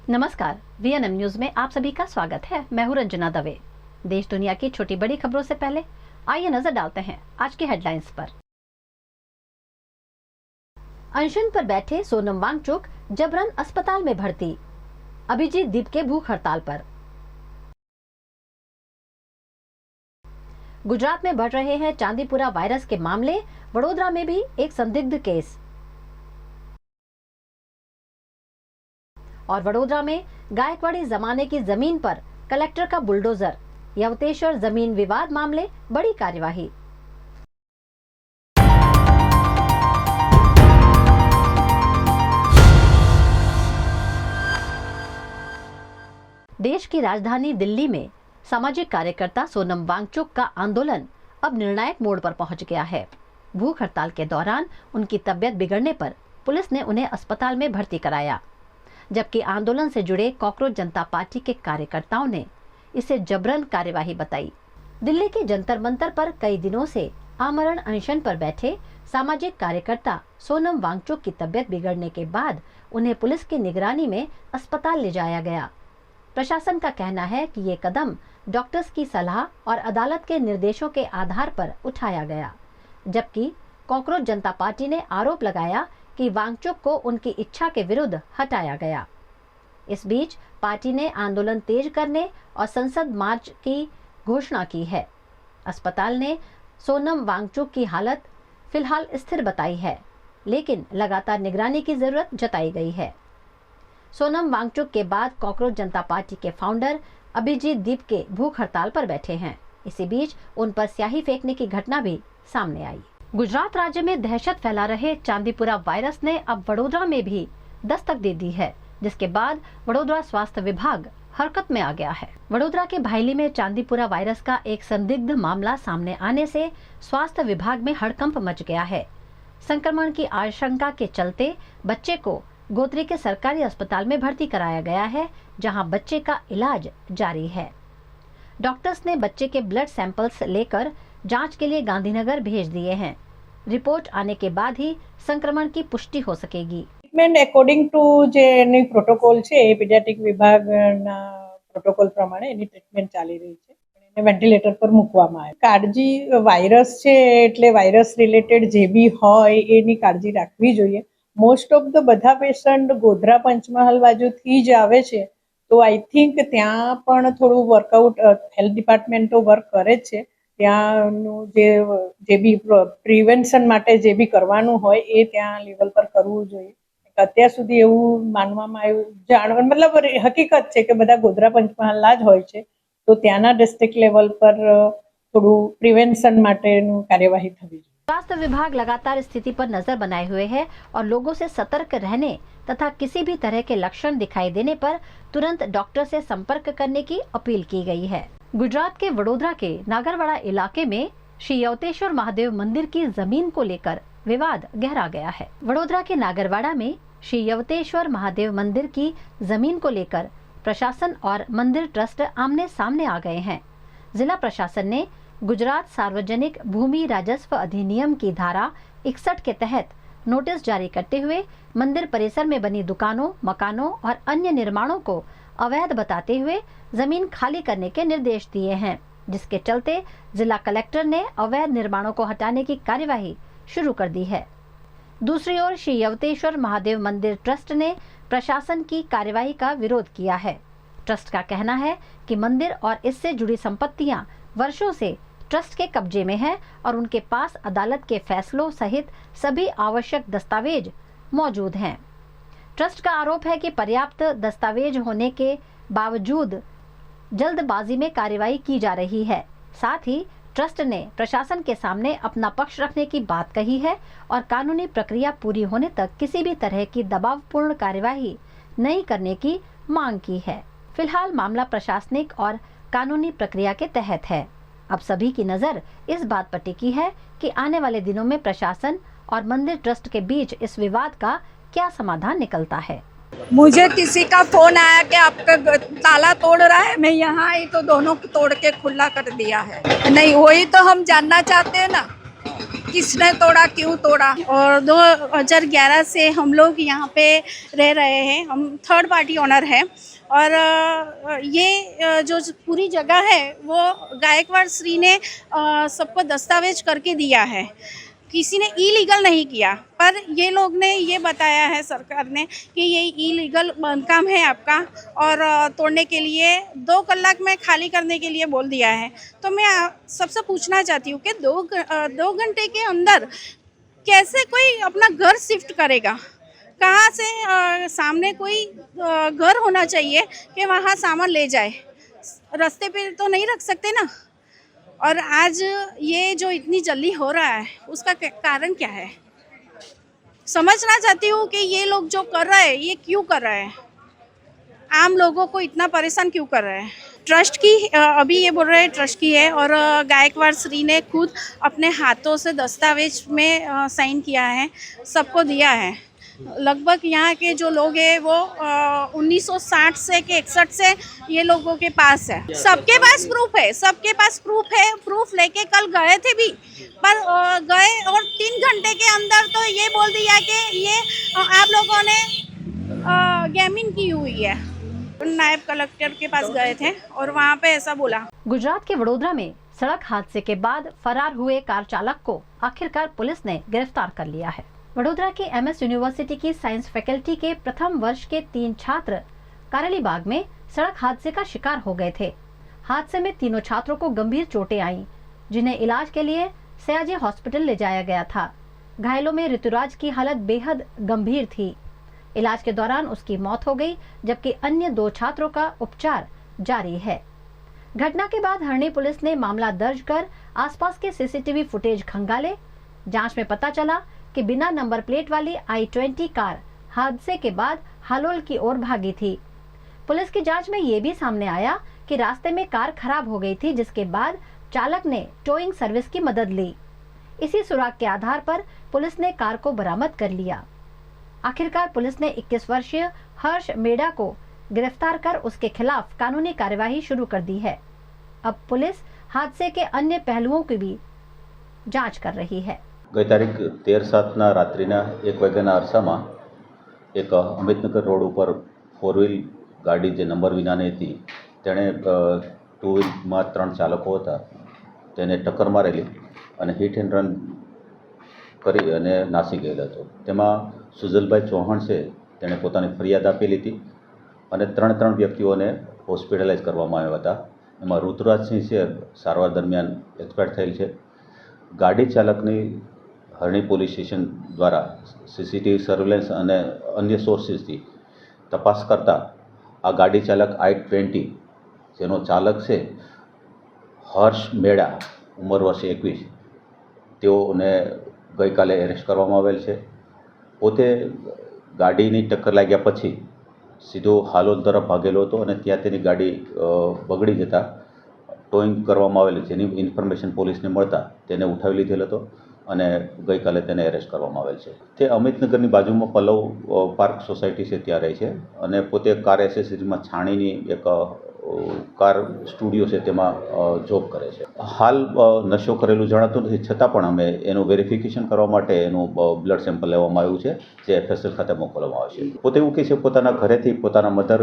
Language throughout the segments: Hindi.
नमस्कार, वीएनएम न्यूज में आप सभी का स्वागत है। मैं हूं रंजना दवे। देश दुनिया की छोटी बड़ी खबरों से पहले आइए नजर डालते हैं आज की हेडलाइंस पर। अनशन पर बैठे सोनम वांगचुक जबरन अस्पताल में भर्ती। अभिजीत दीप के भूख हड़ताल पर। गुजरात में बढ़ रहे हैं चांदीपुरा वायरस के मामले, वडोदरा में भी एक संदिग्ध केस। और वडोदरा में गायकवाड़ी जमाने की जमीन पर कलेक्टर का बुलडोजर, यवतेश्वर जमीन विवाद मामले बड़ी कार्यवाही। देश की राजधानी दिल्ली में सामाजिक कार्यकर्ता सोनम वांगचुक का आंदोलन अब निर्णायक मोड़ पर पहुंच गया है। भूख हड़ताल के दौरान उनकी तबियत बिगड़ने पर पुलिस ने उन्हें अस्पताल में भर्ती कराया, जबकि आंदोलन से जुड़े कॉकरोच जनता पार्टी के कार्यकर्ताओं ने इसे जबरन कार्यवाही बताई। दिल्ली के जंतर मंतर पर कई दिनों से आमरण अनशन पर बैठे सामाजिक कार्यकर्ता सोनम वांगचुक की तबियत बिगड़ने के बाद उन्हें पुलिस की निगरानी में अस्पताल ले जाया गया। प्रशासन का कहना है कि ये कदम डॉक्टर्स की सलाह और अदालत के निर्देशों के आधार पर उठाया गया, जबकि कॉकरोच जनता पार्टी ने आरोप लगाया कि वांगचुक को उनकी इच्छा के विरुद्ध हटाया गया। इस बीच पार्टी ने आंदोलन तेज करने और संसद मार्च की घोषणा की है। अस्पताल ने सोनम वांगचुक की हालत फिलहाल स्थिर बताई है, लेकिन लगातार निगरानी की जरूरत जताई गई है। सोनम वांगचुक के बाद कॉकरोच जनता पार्टी के फाउंडर अभिजीत दीप के भूख हड़ताल पर बैठे हैं। इसी बीच उन पर स्याही फेंकने की घटना भी सामने आई। गुजरात राज्य में दहशत फैला रहे चांदीपुरा वायरस ने अब वडोदरा में भी दस्तक दे दी है, जिसके बाद वडोदरा स्वास्थ्य विभाग हरकत में आ गया है। वडोदरा के भायली में चांदीपुरा वायरस का एक संदिग्ध मामला सामने आने से स्वास्थ्य विभाग में हड़कंप मच गया है। संक्रमण की आशंका के चलते बच्चे को गोत्री के सरकारी अस्पताल में भर्ती कराया गया है, जहां बच्चे का इलाज जारी है। डॉक्टर्स ने बच्चे के ब्लड सैंपल्स लेकर जांच के लिए गांधीनगर भेज दिए हैं। रिपोर्ट आने के बाद ही संक्रमण की पुष्टि हो सकेगी। ट्रीटमेंट अकॉर्डिंग टू जे एनी प्रोटोकॉल छे पीडियाट्रिक विभागना प्रोटोकॉल प्रमाणे एनी ट्रीटमेंट चाली रही छे। એને વેન્ટિલેટર પર મૂકવામાં આવે। કાળજી વાયરસ છે એટલે વાયરસ રિલેટેડ જે બી હોય એની કાળજી રાખવી જોઈએ। મોસ્ટ ઓફ ધ બધા પેશન્ટ ગોધરા પંચમહાલ બાજુથી જ આવે છે, તો આઈ થિંક ત્યાં પણ થોડું વર્કઆઉટ હેલ્થ ડિપાર્ટમેન્ટો વર્ક કરે છે। ત્યાંનું જે બી પ્રિવેન્શન માટે જે બી કરવાનું હોય એ ત્યાં લેવલ પર કરવું જોઈએ। અત્યાર સુધી એવું માનવામાં આવ્યું, જાણવા મતલબ હકીકત છે કે બધા ગોધરા પંચમહાલના જ હોય છે, तो त्याना डिस्ट्रिक्ट लेवल पर थोड़ू प्रिवेंशन माटेनु कार्यवाही थवी जोईए। स्वास्थ्य विभाग लगातार स्थिति पर नजर बनाए हुए है और लोगों से सतर्क रहने तथा किसी भी तरह के लक्षण दिखाई देने पर तुरंत डॉक्टर से संपर्क करने की अपील की गई है। गुजरात के वडोदरा के नागरवाड़ा इलाके में श्री यवतेश्वर महादेव मंदिर की जमीन को लेकर विवाद गहरा गया है। वडोदरा के नागरवाड़ा में श्री यवतेश्वर महादेव मंदिर की जमीन को लेकर प्रशासन और मंदिर ट्रस्ट आमने सामने आ गए हैं। जिला प्रशासन ने गुजरात सार्वजनिक भूमि राजस्व अधिनियम की धारा 61 के तहत नोटिस जारी करते हुए मंदिर परिसर में बनी दुकानों, मकानों और अन्य निर्माणों को अवैध बताते हुए जमीन खाली करने के निर्देश दिए हैं, जिसके चलते जिला कलेक्टर ने अवैध निर्माणों को हटाने की कार्यवाही शुरू कर दी है। दूसरी ओर श्री यवतेश्वर महादेव मंदिर ट्रस्ट ने प्रशासन की कार्यवाही का विरोध किया है। ट्रस्ट का कहना है कि मंदिर और इससे जुड़ी संपत्तियां वर्षों से ट्रस्ट के कब्जे में है और उनके पास अदालत के फैसलों सहित सभी आवश्यक दस्तावेज मौजूद हैं। ट्रस्ट का आरोप है कि पर्याप्त दस्तावेज होने के बावजूद जल्दबाजी में कार्यवाही की जा रही है। साथ ही ट्रस्ट ने प्रशासन के सामने अपना पक्ष रखने की बात कही है और कानूनी प्रक्रिया पूरी होने तक किसी भी तरह की दबावपूर्ण कार्यवाही नहीं करने की मांग की है। फिलहाल मामला प्रशासनिक और कानूनी प्रक्रिया के तहत है। अब सभी की नजर इस बात पर टिकी है कि आने वाले दिनों में प्रशासन और मंदिर ट्रस्ट के बीच इस विवाद का क्या समाधान निकलता है। मुझे किसी का फोन आया कि आपका ताला तोड़ रहा है, मैं यहाँ आई तो दोनों को तोड़ के खुला कर दिया है। नहीं वही तो हम जानना चाहते हैं ना किसने तोड़ा, क्यों तोड़ा। और 2011 से हम लोग यहाँ पे रह रहे हैं, हम थर्ड पार्टी ओनर है। और ये जो पूरी जगह है वो गायकवाड़ श्री ने सबको दस्तावेज करके दिया है, किसी ने इलीगल नहीं किया। पर ये लोग ने ये बताया है सरकार ने कि ये इलीगल बांधकाम है आपका, और तोड़ने के लिए 2 कलाक में खाली करने के लिए बोल दिया है। तो मैं सबसे पूछना चाहती हूँ कि 2 घंटे के अंदर कैसे कोई अपना घर शिफ्ट करेगा? कहाँ से सामने कोई घर होना चाहिए कि वहाँ सामान ले जाए, रास्ते पे तो नहीं रख सकते ना। और आज ये जो इतनी जल्दी हो रहा है उसका कारण क्या है? समझना चाहती हूँ कि ये लोग जो कर रहे हैं ये क्यों कर रहे हैं, आम लोगों को इतना परेशान क्यों कर रहे हैं। ट्रस्ट की अभी ये बोल रहे हैं ट्रस्ट की है, और गायकवाड़ श्री ने खुद अपने हाथों से दस्तावेज में साइन किया है, सबको दिया है। लगभग यहाँ के जो लोग हैं वो 1960 से के 61 से ये लोगों के पास है, सबके पास प्रूफ है, सबके पास प्रूफ है। प्रूफ लेके कल गए थे भी, पर गए और 3 घंटे के अंदर तो ये बोल दिया कि ये आप लोगों ने गेमिंग की हुई है। नायब कलेक्टर के पास गए थे और वहाँ पे ऐसा बोला। गुजरात के वडोदरा में सड़क हादसे के बाद फरार हुए कार चालक को आखिरकार पुलिस ने गिरफ्तार कर लिया है। वडोदरा के MS यूनिवर्सिटी की साइंस फैकल्टी के प्रथम वर्ष के 3 छात्र कारेलीबाग में सड़क हादसे का शिकार हो गए थे। हादसे में तीनों छात्रों को गंभीर चोटें आईं, जिन्हें इलाज के लिए सयाजी हॉस्पिटल ले जाया गया था। घायलों में ऋतुराज की हालत बेहद गंभीर थी। इलाज के दौरान उसकी मौत हो गई, जबकि अन्य 2 छात्रों का उपचार जारी है। घटना के बाद हरणी पुलिस ने मामला दर्ज कर आसपास के CCTV फुटेज खंगाले। जांच में पता चला कि बिना नंबर प्लेट वाली I-20 कार हादसे के बाद हालोल की ओर भागी थी। पुलिस की जांच में ये भी सामने आया कि रास्ते में कार खराब हो गई थी, जिसके बाद चालक ने टोइंग सर्विस की मदद ली। इसी सुराग के आधार पर पुलिस ने कार को बरामद कर लिया। आखिरकार पुलिस ने 21 वर्षीय हर्ष मेड़ा को गिरफ्तार कर उसके खिलाफ कानूनी कार्यवाही शुरू कर दी है। अब पुलिस हादसे के अन्य पहलुओं की भी जांच कर रही है। गई तारीख 13/7 रात्रिना 1 વાગ્યાના અરસામાં એક અમિતનગર રોડ ઉપર 4 વ્હીલ ગાડી જે નંબર વિનાની હતી તેણે 2 વ્હીલમાં 3 ચાલકો હતા તેને ટક્કર મારેલી અને હિટ એન્ડ રન કરી અને નાસી ગયેલ હતો। તેમાં સુજલભાઈ ચૌહાણ છે તેણે પોતાની ફરિયાદ આપેલી હતી અને 3 વ્યક્તિઓને હોસ્પિટલાઇઝ કરવામાં આવ્યા હતા। એમાં ઋતુરાજ સિંહ છે સારવાર દરમિયાન એક્સપાયર થયેલ છે। ગાડી ચાલકની હરણી પોલીસ સ્ટેશન દ્વારા CCTV સર્વેલન્સ અને અન્ય સોર્સિસથી તપાસ કરતા આ ગાડી ચાલક I-20 જેનો ચાલક છે હર્ષ મેડા ઉંમર વર્ષ 21 તેઓને ગઈકાલે એરેસ્ટ કરવામાં આવેલ છે। પોતે ગાડીની ટક્કર લાગ્યા પછી સીધો હાલોલ તરફ ભાગેલો હતો અને ત્યાં તેની ગાડી બગડી જતા ટોઈંગ કરવામાં આવેલી, જેની ઇન્ફોર્મેશન પોલીસને મળતા તેને ઉઠાવી લીધેલ હતો અને ગઈકાલે તેને એરેસ્ટ કરવામાં આવેલ છે। તે અમિતનગરની બાજુમાં પલ્લવ પાર્ક સોસાયટી છે ત્યાં રહે છે અને પોતે કાર એસેસરીમાં છાણીની એક કાર સ્ટુડિયો છે તેમાં જોબ કરે છે। હાલ નશો કરેલું જણાતું નથી, છતાં પણ અમે એનું વેરિફિકેશન કરવા માટે એનું બ્લડ સેમ્પલ લેવામાં આવ્યું છે, જે FSL ખાતે મોકલવામાં આવશે। પોતે એવું કહે છે પોતાના ઘરેથી પોતાના મધર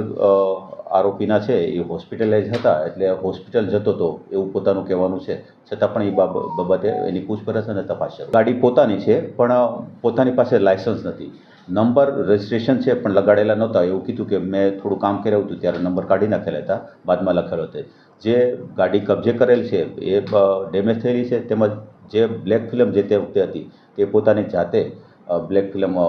આરોપીના છે એ હોસ્પિટલાઇઝ હતા, એટલે હોસ્પિટલ જતો હતો એવું પોતાનું કહેવાનું છે, છતાં પણ એ બાબતે એની પૂછપરછ અને તપાસ છે। ગાડી પોતાની છે પણ પોતાની પાસે લાયસન્સ નથી, નંબર રજિસ્ટ્રેશન છે પણ લગાડેલા નહોતા। એવું કીધું કે મેં થોડું કામ કર્યું હતું ત્યારે નંબર કાઢી નાખેલા હતા, બાદમાં લખેલો હતો। જે ગાડી કબજે કરેલ છે એ ડેમેજ થયેલી છે, તેમજ જે બ્લેક ફિલ્મ જે તે વખતે હતી તે પોતાની જાતે ब्लैक फिल्म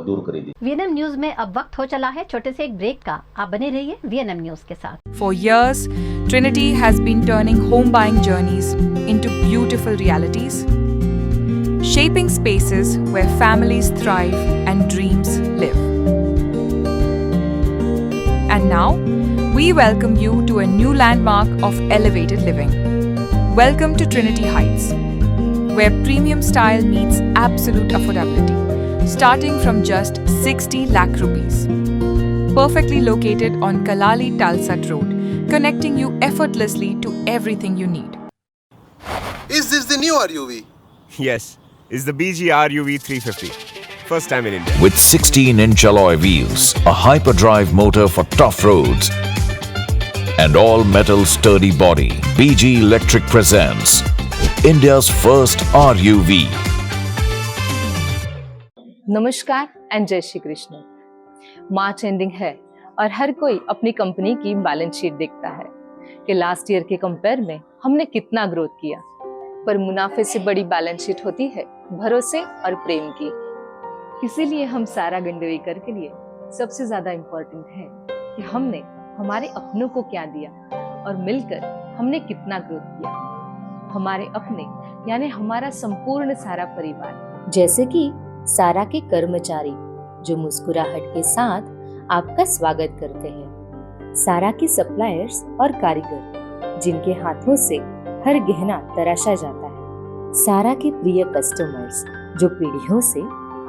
दूर करी दी। VNM न्यूज में अब वक्त हो चला है छोटे से एक ब्रेक का। आप बने रहिए VNM न्यूज के साथ। For years, Trinity has been turning home buying journeys into beautiful realities, shaping spaces where families thrive and dreams live. And now, we welcome you to a new landmark of elevated living. Welcome to Trinity Heights, where premium style meets absolute affordability, starting from just 60 lakh rupees. Perfectly located on Kalali Talsat Road, connecting you effortlessly to everything you need. Is this the new RUV? Yes, is the BGR UV 350. First time in India. With 16-inch alloy wheels, a hyperdrive motor for tough roads, and all-metal sturdy body, BG Electric presents India's first RUV. नमस्कार एंड जय श्री कृष्ण। मार्च एंडिंग है और हर कोई अपनी कंपनी की बैलेंस शीट देखता है कि लास्ट ईयर के कंपेयर में हमने कितना ग्रोथ किया, पर मुनाफे से बड़ी बैलेंस शीट होती है भरोसे और प्रेम की। इसीलिए हम सारा गंडवेकर के लिए सबसे ज्यादा इम्पोर्टेंट है कि हमने हमारे अपनों को क्या दिया और मिलकर हमने कितना ग्रोथ किया। हमारे अपने यानी हमारा संपूर्ण सारा परिवार, जैसे कि सारा के कर्मचारी जो मुस्कुराहट के साथ आपका स्वागत करते हैं, सारा के सप्लायर्स और कारीगर जिनके हाथों से हर गहना तराशा जाता है, सारा के प्रिय कस्टमर्स जो पीढ़ियों से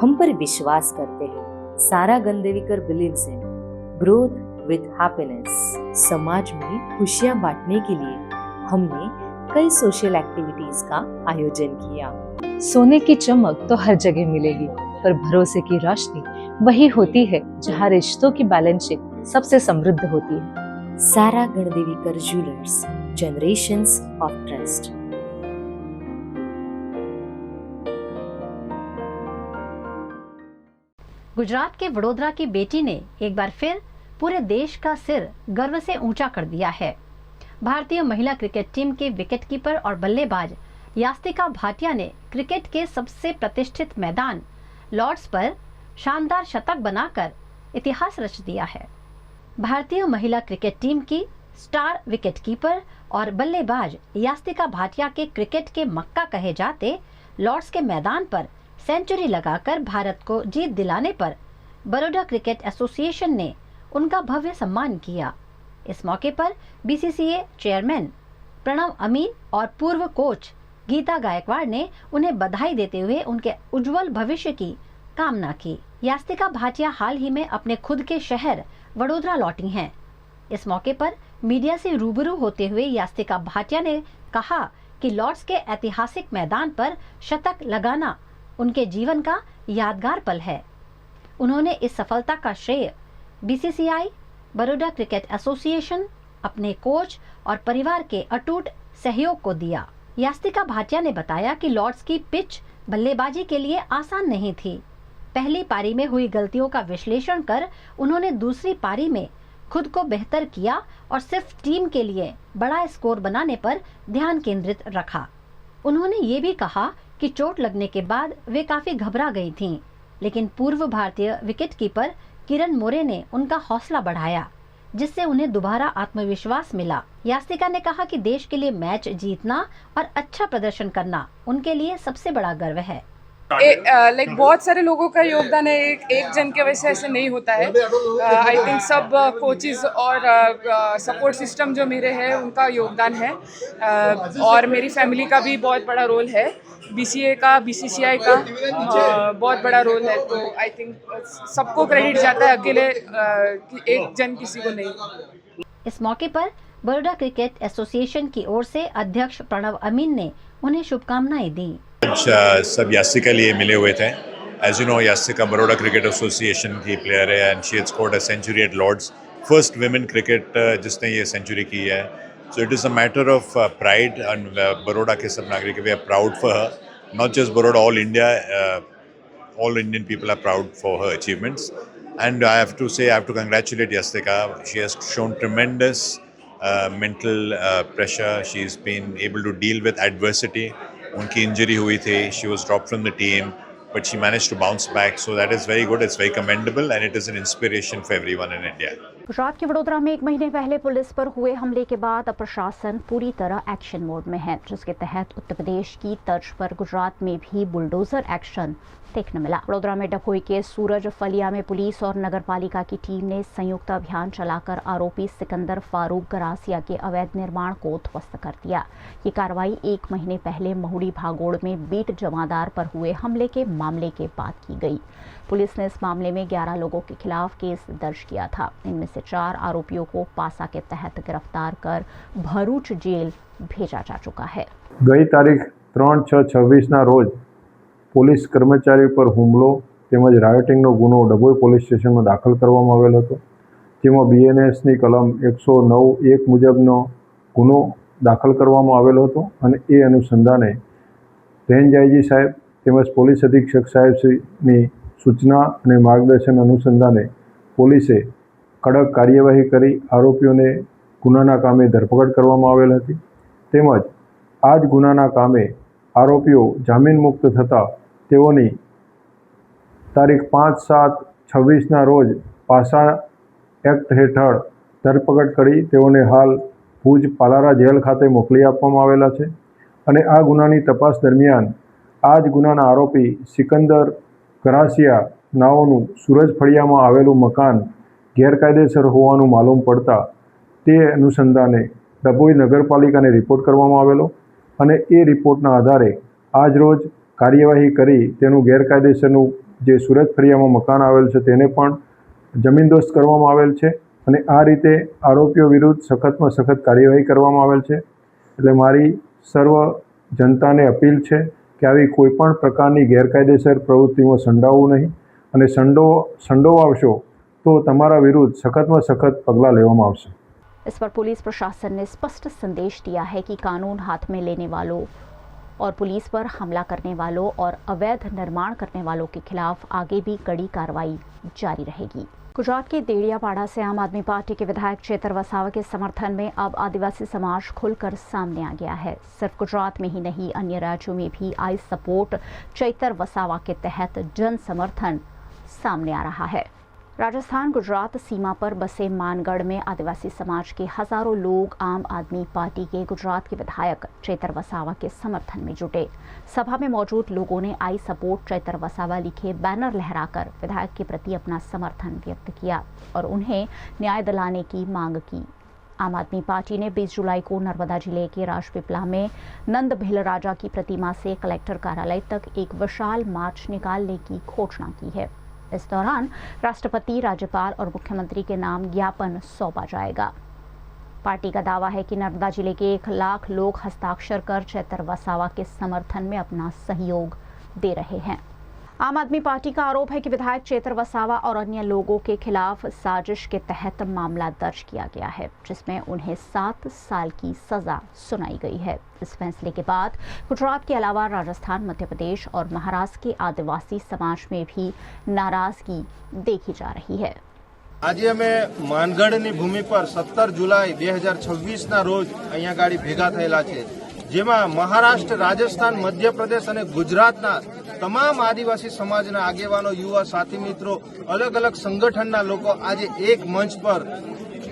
हम पर विश्वास करते हैं। Sara Gandevikar believes in growth with happiness. समाज में खुशियां बांटने के लिए हमने कई सोशल एक्टिविटीज का आयोजन किया। सोने की चमक तो हर जगह मिलेगी, पर भरोसे की रोशनी वही होती है जहां रिश्तों की बैलेंस शीट सबसे समृद्ध होती है। Sara Gandevikar jewellers, generations of trust. Gujarat के वडोदरा की बेटी ने एक बार फिर पूरे देश का सिर गर्व से ऊंचा कर दिया है। भारतीय महिला क्रिकेट टीम के विकेटकीपर और बल्लेबाज यास्तिका भाटिया ने क्रिकेट के सबसे प्रतिष्ठित मैदान लॉर्ड्स पर शानदार शतक बनाकर इतिहास रच दिया है। भारतीय महिला क्रिकेट टीम की स्टार विकेटकीपर और बल्लेबाज यास्तिका भाटिया के क्रिकेट के मक्का कहे जाते लॉर्ड्स के मैदान पर सेंचुरी लगाकर भारत को जीत दिलाने पर बड़ौदा क्रिकेट एसोसिएशन ने उनका भव्य सम्मान किया। इस मौके पर बीसीसीए चेयरमैन प्रणव अमीन और पूर्व कोच गीता गायकवाड़ ने उन्हें बधाई देते हुए उनके उज्जवल भविष्य की कामना की। यास्तिका भाटिया हाल ही में अपने खुद के शहर वडोदरा लौटी हैं। इस मौके पर मीडिया से रूबरू होते हुए यास्तिका भाटिया ने कहा कि लॉर्ड्स के ऐतिहासिक मैदान पर शतक लगाना उनके जीवन का यादगार पल है। उन्होंने इस सफलता का श्रेय बीसीसीआई, बड़ौदा क्रिकेट एसोसिएशन, अपने कोच और परिवार के अटूट सहयोग को दिया। यास्तिका भाटिया ने बताया कि लॉर्ड्स की पिच बल्लेबाजी के लिए आसान नहीं थी। पहली पारी में हुई गलतियों का विश्लेषण कर उन्होंने दूसरी पारी में खुद को बेहतर किया और सिर्फ टीम के लिए बड़ा स्कोर बनाने पर ध्यान केंद्रित रखा। उन्होंने ये भी कहा कि चोट लगने के बाद वे काफी घबरा गई थीं, लेकिन पूर्व भारतीय विकेटकीपर किरण मोरे ने उनका हौसला बढ़ाया, जिससे उन्हें दोबारा आत्मविश्वास मिला। यास्तिका ने कहा कि देश के लिए मैच जीतना और अच्छा प्रदर्शन करना उनके लिए सबसे बड़ा गर्व है। लाइक बहुत सारे लोगों का योगदान है, एक जन के वजह से ऐसे नहीं होता है। आई थिंक सब कोचेस और सपोर्ट सिस्टम जो मेरे हैं उनका योगदान है, और मेरी फैमिली का भी बहुत बड़ा रोल है, बीसीए का, बीसीसीआई का बहुत बड़ा रोल है। तो आई थिंक सबको क्रेडिट जाता है, अकेले एक जन किसी को नहीं। इस मौके पर बड़ौदा क्रिकेट एसोसिएशन की ओर से अध्यक्ष प्रणव अमीन ने उन्हें शुभकामनाएं दी। सब यास्तिका लिए मिले हुए थे। As you know, Yastika Baroda cricket association की प्लेयर है and she has scored a century at Lord's, first women cricket जिसने ये सेंचुरी की है। So it is a matter of pride and Baroda के सब नागरिक we are proud for her, not just Baroda, all India, all Indian people are proud for her achievements, and I have to say, I have to congratulate Yastika. She has shown tremendous mental pressure. She's been able to deal with adversity. Unki injury hui thi, she was dropped from the team, but she managed to bounce back. So that is very good. It's very commendable, and it is an inspiration for everyone in India. Gujarat के वडोदरा में 1 महीने पहले पुलिस पर हुए हमले के बाद अब प्रशासन पूरी तरह एक्शन मोड में है, जिसके तहत उत्तर प्रदेश की तर्ज पर गुजरात में भी बुलडोजर एक्शन देखने मिला। वडोदरा में डकोई के सूरज फलिया में पुलिस और नगर पालिका की टीम ने संयुक्त अभियान चलाकर आरोपी सिकंदर फारूक गरासिया के अवैध निर्माण को ध्वस्त कर दिया। ये कार्रवाई 1 महीने पहले महुड़ी भागोड़ में बीट जमादार पर हुए हमले के मामले के बाद की गई। पुलिस ने इस मामले में 11 लोगों के खिलाफ केस दर्ज किया था। इनमें से 4 आरोपियों को पासा के तहत गिरफ्तार कर भरूच जेल भेजा जा चुका है। गई तारीख 3/6/26 ના રોજ પોલીસ કર્મચારી પર હુમલો તેમજ રાયોટિંગનો ગુનો ડભોઈ પોલીસ સ્ટેશનમાં દાખલ કરવામાં આવેલ હતો, જેમાં BNSની કલમ 109(1) મુજબનો ગુનો દાખલ કરવામાં આવેલો હતો અને એ અનુસંધાને રેન્જ IG સાહેબ તેમજ પોલીસ અધિક્ષક સાહેબશ્રીની સૂચના અને માર્ગદર્શન અનુસંધાને પોલીસે કડક કાર્યવાહી કરી આરોપીઓને ગુનાના કામે ધરપકડ કરવામાં આવેલ હતી, તેમજ આ જ ગુનાના કામે આરોપીઓ જામીન મુક્ત થતાં તેઓની તારીખ 5/7/26ના રોજ પાસા એક્ટ હેઠળ ધરપકડ કરી તેઓને હાલ ભુજ પાલારા જેલ ખાતે મોકલી આપવામાં આવેલા છે અને આ ગુનાની તપાસ દરમિયાન આ જ ગુનાના આરોપી સિકંદર ગરાસિયા નાઓનું સૂરજ ફળિયામાં આવેલું મકાન ગેરકાયદેસર હોવાનું માલુમ પડતા તે અનુસંધાને ડભોઈ નગરપાલિકાને રિપોર્ટ કરવામાં આવેલો અને એ રિપોર્ટના આધારે આજરોજ કાર્યવાહી કરી તેનું ગેરકાયદેસરનું જે સુરજ ફળિયામાં મકાન આવેલ છે તેને પણ જમીનદોસ્ત કરવામાં આવેલ છે અને આ રીતે આરોપીઓ વિરુદ્ધ સખતમાં સખત કાર્યવાહી કરવામાં આવેલ છે। એટલે મારી સર્વ જનતાને અપીલ છે કે આવી કોઈપણ પ્રકારની ગેરકાયદેસર પ્રવૃત્તિમાં સંડોવાવું નહીં અને સંડોવાશો तो તમારા विरुद्ध सख्त में सख्त पगला लेवामां आवशे। इस पर पुलिस प्रशासन ने स्पष्ट संदेश दिया है कि कानून हाथ में लेने वालों और पुलिस पर हमला करने वालों और अवैध निर्माण करने वालों के खिलाफ आगे भी कड़ी कार्रवाई जारी रहेगी। गुजरात के देड़ियापाड़ा से आम आदमी पार्टी के विधायक चेतर वसावा के समर्थन में अब आदिवासी समाज खुलकर सामने आ गया है। सिर्फ गुजरात में ही नहीं, अन्य राज्यों में भी आई सपोर्ट चेतर वसावा के तहत जन समर्थन सामने आ रहा है। राजस्थान गुजरात सीमा पर बसे मानगढ़ में आदिवासी समाज के हजारों लोग आम आदमी पार्टी के गुजरात के विधायक चेतर वसावा के समर्थन में जुटे। सभा में मौजूद लोगों ने आई सपोर्ट चेतर वसावा लिखे बैनर लहराकर विधायक के प्रति अपना समर्थन व्यक्त किया और उन्हें न्याय दिलाने की मांग की। आम आदमी पार्टी ने 20 जुलाई को नर्मदा जिले के राजपीपला में नंद भीलराजा की प्रतिमा से कलेक्टर कार्यालय तक एक विशाल मार्च निकालने की घोषणा की है। इस दौरान राष्ट्रपति, राज्यपाल और मुख्यमंत्री के नाम ज्ञापन सौंपा जाएगा। पार्टी का दावा है कि नर्मदा जिले के 1 लाख लोग हस्ताक्षर कर चेतर वसावा के समर्थन में अपना सहयोग दे रहे हैं। आम आदमी पार्टी का आरोप है कि विधायक चेतर वसावा और अन्य लोगों के खिलाफ साजिश के तहत मामला दर्ज किया गया है, जिसमें उन्हें 7 साल की सजा सुनाई गई है। इस फैसले के बाद गुजरात के अलावा राजस्थान, मध्य प्रदेश और महाराष्ट्र के आदिवासी समाज में भी नाराजगी देखी जा रही है। आज अमे मानगढ़नी भूमि पर 17 जुलाई 2026 ना रोज अहींया गाड़ी भेगा थयेला छे, जेमां महाराष्ट्र, राजस्थान, मध्य प्रदेश और गुजरातना तमाम आदिवासी समाजना आगेवानो, युवा साथी मित्रों, अलग अलग संगठनना लोको आज एक मंच पर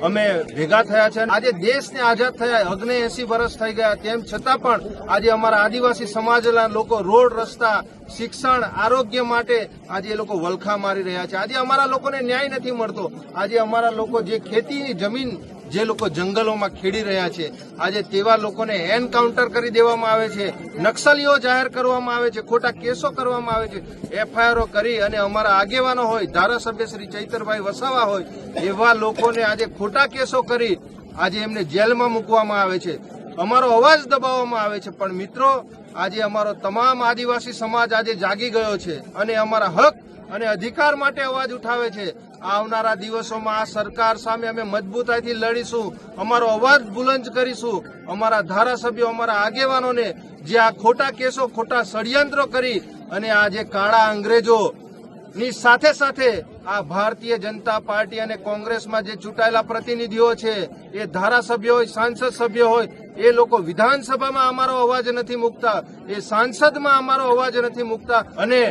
अमे भेगा थया छे। आज देश ने आजाद थया 79 वर्ष थई गया, तेम छतां पण आज अमारा आदिवासी समाजना लोको रोड, रस्ता, शिक्षण, आरोग्य माटे आज ए लोको वलखा मारी रह्या छे। आज अमारा लोकोने न्याय नथी मळतो। आज अमारा लोको जे खेतीनी जमीन जे लोको जंगलोमां खेडी रह्या छे, आज तेवा लोकोने एनकाउंटर करी देवामां आवे छे, नक्सलीओ जाहेर करवामां आवे छे, खोटा केसो करवामां आवे छे, एफआईआर करी अने अमारा आगेवानो होय, धारासभ्य श्री चैतरभाई वसावा होय, एवा लोकोने आज खोटा केसो करी आज एमने जेलमां मूकवामां आवे छे, अमारो अवाज दबाववामां आवे छे। पण मित्रों, आज अमारो तमाम आदिवासी समाज आज जागी गयो छे अने अमारा हक અને અધિકાર માટે અવાજ ઉઠાવે છે। આવનારા દિવસોમાં આ સરકાર સામે અમે મજબૂતાઈથી લડીશું, અમારો અવાજ બુલંદ કરીશું। અમારા ધારાસભ્યો, અમારા આગેવાનોને જે આ ખોટા કેસો, ખોટા ષડયંત્રો કરી અને આ જે કાળા અંગ્રેજોની સાથે સાથે આ ભારતીય જનતા પાર્ટી અને કોંગ્રેસમાં જે ચૂંટાયેલા પ્રતિનિધિઓ છે, એ ધારાસભ્યો હોય, સાંસદ સભ્યો હોય, એ લોકો વિધાનસભામાં અમારો અવાજ નથી મૂકતા, એ સાંસદમાં અમારો અવાજ નથી મૂકતા। અને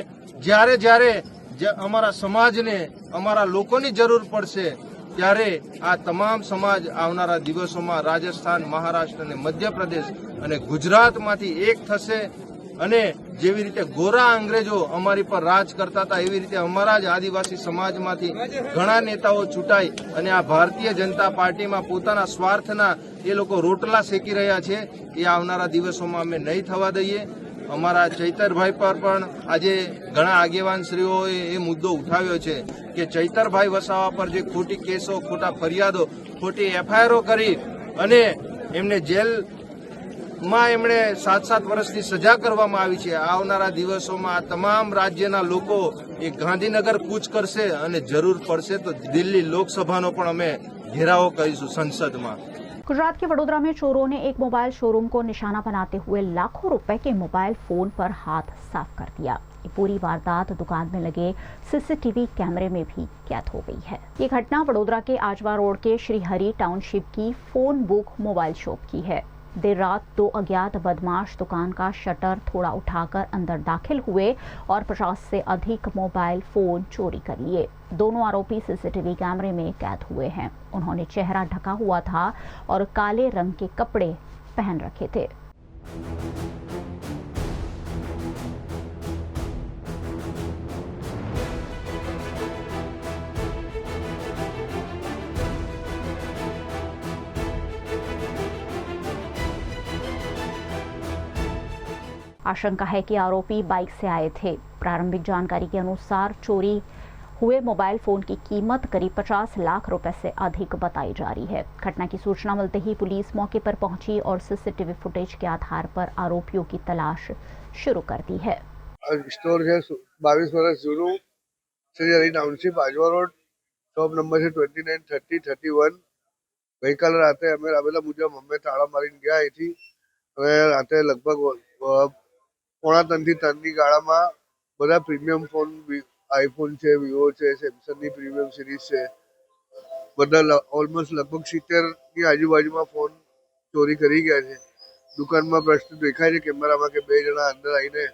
જ્યારે જ્યારે અમારા સમાજને, અમારા લોકોની જરૂર પડશે ત્યારે આ તમામ સમાજ આવનારા દિવસોમાં રાજસ્થાન, મહારાષ્ટ્ર અને મધ્યપ્રદેશ અને ગુજરાતમાંથી એક થશે અને જેવી રીતે ગોરા અંગ્રેજો અમારી પર રાજ કરતા હતા, એવી રીતે અમારા જ આદિવાસી સમાજમાંથી ઘણા નેતાઓ ચૂંટાઈ અને આ ભારતીય જનતા પાર્ટીમાં પોતાના સ્વાર્થના એ લોકો રોટલા શેકી રહ્યા છે, એ આવનારા દિવસોમાં અમે નહીં થવા દઈએ। અમારા ચૈતરભાઈ પર પણ આજે ઘણા આગેવાનશ્રીઓએ એ મુદ્દો ઉઠાવ્યો છે કે ચૈતરભાઈ વસાવા પર જે ખોટી કેસો, ખોટા ફરિયાદો, ખોટી એફઆઈઆરો કરી અને એમને જેલ માં એમણે 7 વર્ષની સજા કરવામાં આવી છે. આવનારા દિવસોમાં આ તમામ રાજ્યના લોકો એ ગાંધીનગર કૂચ કરશે અને જરૂર પડશે તો દિલ્હી લોકસભાનો પણ અમે घेराव કરીશું સંસદમાં. गुजरात के वडोदरा में चोरों ने एक मोबाइल शोरूम को निशाना बनाते हुए लाखों रुपए के मोबाइल फोन पर हाथ साफ कर दिया. ये पूरी वारदात दुकान में लगे सीसीटीवी कैमरे में भी कैद हो गई है. ये घटना वडोदरा के आजवा रोड के श्रीहरि टाउनशिप की फोन बुक मोबाइल शॉप की है. देर रात 2 अज्ञात बदमाश दुकान का शटर थोड़ा उठाकर अंदर दाखिल हुए और 50 से अधिक मोबाइल फोन चोरी कर लिए. दोनों आरोपी सीसीटीवी कैमरे में कैद हुए हैं. उन्होंने चेहरा ढका हुआ था और काले रंग के कपड़े पहन रखे थे. आशंका है कि आरोपी बाइक से आए थे. प्रारंभिक जानकारी के अनुसार चोरी हुए मोबाइल फोन की कीमत करीब 50 लाख रुपए से अधिक बताई जा रही है. घटना की सूचना मिलते ही पुलिस मौके पर पहुंची और सीसीटीवी फुटेज के आधार पर आरोपियों की तलाश शुरू कर दी है. स्टोर है 22 वर्ष जूनू, श्रीहरि टाउनशिप, आजवा रोड. शॉप नंबर है 29, 30, 31. ગઈકાલે રાતે અમે રાબેલા મુજબ અમે તાળા મારીને ગયા અહીંથી અને રાતે લગભગ 2:30 થી 3ની ગાળામાં બધા પ્રીમિયમ ફોન, આઈફોન છે, વિવો છે, સેમસંગની પ્રીમિયમ સિરીઝ છે, બધા ઓલમોસ્ટ લગભગ 70ની આજુબાજુમાં ફોન ચોરી કરી ગયા છે. દુકાનમાં પ્રશ્ન દેખાય છે કેમેરામાં કે 2 જણા અંદર આવીને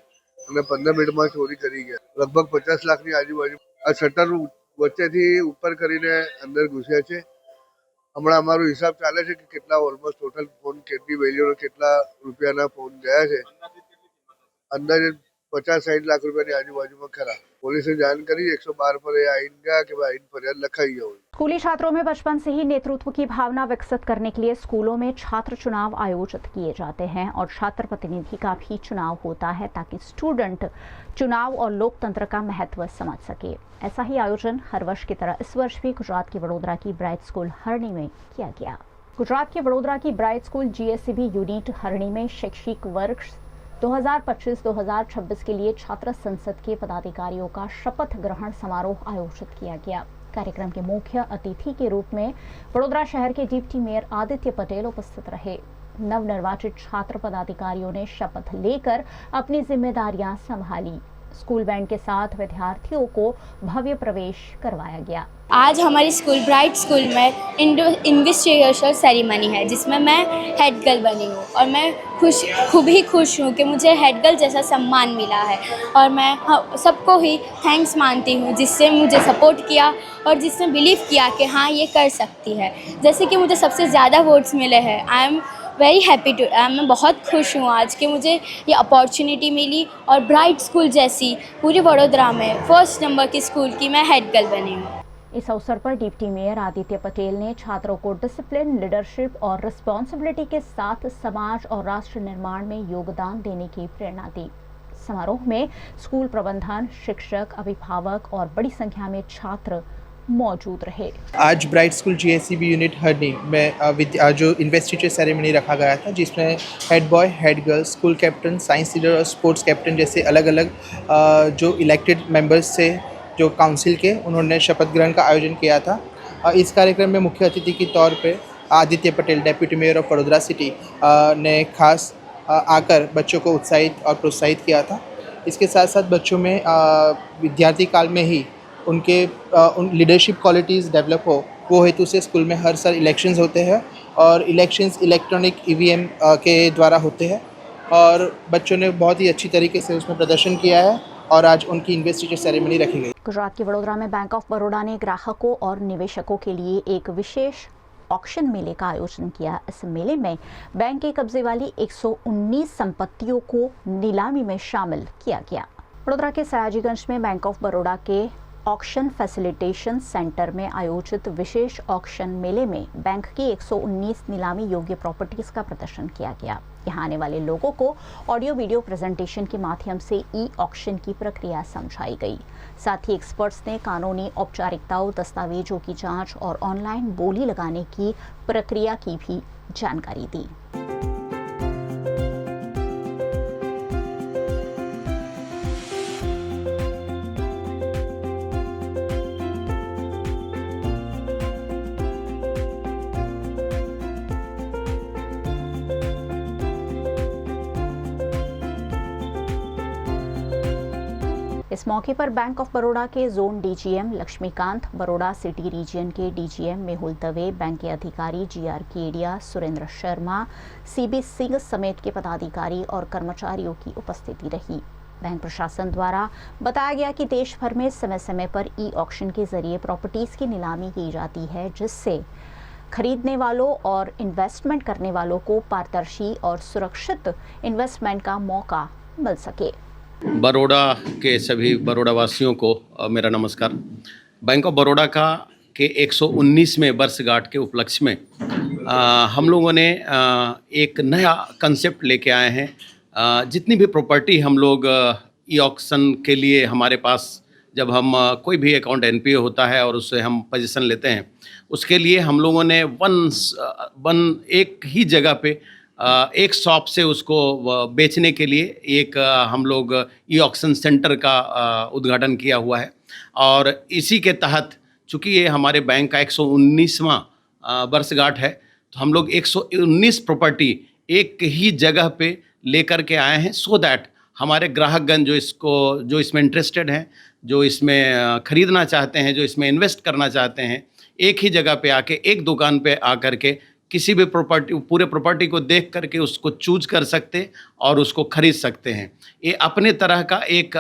અને 15 મિનિટમાં ચોરી કરી ગયા. લગભગ 50 લાખની આજુબાજુ આ શટર વચ્ચેથી ઉપર કરીને અંદર ઘૂસ્યા છે. હમણાં અમારો હિસાબ ચાલે છે કે કેટલા ઓલમોસ્ટ ટોટલ ફોન, કેટલી વેલ્યુનો, કેટલા રૂપિયાના ફોન ગયા છે. અંદાજે 50-60 લાખ રૂપિયાની આજુબાજુમાં ખરા. पुलिस ने जान करी 112 पर आइन गया कि भाई इन फरियाद लखाई है. स्कूली छात्रों में बचपन से ही नेतृत्व की भावना विकसित करने के लिए स्कूलों में छात्र चुनाव आयोजित किए जाते हैं और छात्र प्रतिनिधि का भी चुनाव होता है ताकि स्टूडेंट चुनाव और लोकतंत्र का महत्व समझ सके. ऐसा ही आयोजन हर वर्ष की तरह इस वर्ष भी गुजरात की वडोदरा की ब्राइट स्कूल हरणी में किया गया. गुजरात के वडोदरा की ब्राइट स्कूल GSCB यूनिट हरणी में शैक्षिक वर्ष 2025-2026 के लिए छात्र संसद के पदाधिकारियों का शपथ ग्रहण समारोह आयोजित किया गया. कार्यक्रम के मुख्य अतिथि के रूप में वडोदरा शहर के डिप्टी मेयर आदित्य पटेल उपस्थित रहे. नवनिर्वाचित छात्र पदाधिकारियों ने शपथ लेकर अपनी जिम्मेदारियां संभाली. स्कूल बैंड के साथ विद्यार्थियों को भव्य प्रवेश करवाया गया. आज हमारी स्कूल ब्राइट स्कूल में इन्वेस्टिगेशन सेरेमनी है जिसमें मैं हेड गर्ल बनी हूँ और मैं खूब ही खुश हूँ कि मुझे हेड गर्ल जैसा सम्मान मिला है और मैं सबको ही थैंक्स मानती हूँ जिससे मुझे सपोर्ट किया और जिसने बिलीव किया कि हाँ ये कर सकती है. जैसे कि मुझे सबसे ज़्यादा वोट्स मिले हैं. I am very happy to, मैं बहुत खुश हूँ आज कि मुझे ये अपॉर्चुनिटी मिली और ब्राइट स्कूल जैसी पूरे वडोदरा में फर्स्ट नंबर की स्कूल की मैं हेड गर्ल बनी हूँ. इस अवसर पर डिप्टी मेयर आदित्य पटेल ने छात्रों को डिसिप्लिन, लीडरशिप और रिस्पॉन्सिबिलिटी के साथ समाज और राष्ट्र निर्माण में योगदान देने की प्रेरणा दी. समारोह में स्कूल प्रबंधन, शिक्षक, अभिभावक और बड़ी संख्या में छात्र मौजूद रहे. आज ब्राइट स्कूल GSCB यूनिट हरनी में जो इन्वेस्टिचर सेरेमनी रखा गया था जिसमें head boy, head girl, school captain, science leader और स्पोर्ट्स कैप्टन जैसे अलग अलग जो इलेक्टेड मेंबर्स थे जो काउंसिल के, उन्होंने शपथ ग्रहण का आयोजन किया था. इस कार्यक्रम में मुख्य अतिथि के तौर पे Aditya Patel, deputy mayor of Vadodara city ने खास आकर बच्चों को उत्साहित और प्रोत्साहित किया था. इसके साथ साथ बच्चों में विद्यार्थी काल में ही उनके लीडरशिप क्वालिटीज़ डेवलप हो वो हेतु से स्कूल में हर साल इलेक्शंस होते हैं और इलेक्शंस इलेक्ट्रॉनिक EVM के द्वारा होते हैं और बच्चों ने बहुत ही अच्छी तरीके से उसमें प्रदर्शन किया है और आज उनकी इन्वेस्टिचर सेरेमनी रखी गई. गुजरात के वडोदरा में बैंक ऑफ बड़ौदा ने ग्राहकों और निवेशकों के लिए एक विशेष ऑक्शन मेले का आयोजन किया. इस मेले में बैंक के कब्जे वाली 119 संपत्तियों को नीलामी में शामिल किया गया. वडोदरा के सयाजीगंज में बैंक ऑफ बड़ौदा के ऑक्शन फैसिलिटेशन सेंटर में आयोजित विशेष ऑक्शन मेले में बैंक की 119 नीलामी योग्य प्रॉपर्टीज का प्रदर्शन किया गया. यहाँ आने वाले लोगों को ऑडियो वीडियो प्रेजेंटेशन के माध्यम से ऑक्शन की प्रक्रिया समझाई गई. साथ ही एक्सपर्ट्स ने कानूनी औपचारिकताओं, दस्तावेजों की जांच और ऑनलाइन बोली लगाने की प्रक्रिया की भी जानकारी दी. इस मौके पर बैंक ऑफ बड़ौदा के zone DGM Laxmikant, Baroda city region के डीजीएम मेहुल दवे, बैंक के अधिकारी जीआर केडिया, सुरेंद्र शर्मा, सीबी सिंह समेत के पदाधिकारी और कर्मचारियों की उपस्थिति रही। बैंक प्रशासन द्वारा बताया गया कि देश भर में समय समय पर ई ऑक्शन के जरिए प्रॉपर्टीज की नीलामी की जाती है, जिससे खरीदने वालों और इन्वेस्टमेंट करने वालों को पारदर्शी और सुरक्षित इन्वेस्टमेंट का मौका मिल सके। बड़ौदा के सभी बड़ौदा वासियों को मेरा नमस्कार। बैंक ऑफ बड़ौदा का के 119वें वर्षगांठ के उपलक्ष्य में हम लोगों ने एक नया कंसेप्ट लेके आए हैं। जितनी भी प्रॉपर्टी हम लोग ई ऑक्शन के लिए हमारे पास जब हम कोई भी अकाउंट एनपीओ होता है और उससे हम पोजीशन लेते हैं, उसके लिए हम लोगों ने एक ही जगह पे एक शॉप से उसको बेचने के लिए एक हम लोग ई ऑक्शन सेंटर का उद्घाटन किया हुआ है। और इसी के तहत चूँकि ये हमारे बैंक का 119वां वर्षगांठ है, तो हम लोग 119 प्रॉपर्टी एक ही जगह पे लेकर के आए हैं, सो दैट हमारे ग्राहकगण जो इसमें इंटरेस्टेड हैं, जो इसमें खरीदना चाहते हैं, जो इसमें इन्वेस्ट करना चाहते हैं, एक ही जगह पे आके एक दुकान पे आकर के किसी भी पूरे प्रॉपर्टी को देख करके उसको चूज कर सकते और उसको खरीद सकते हैं। ये अपने तरह का एक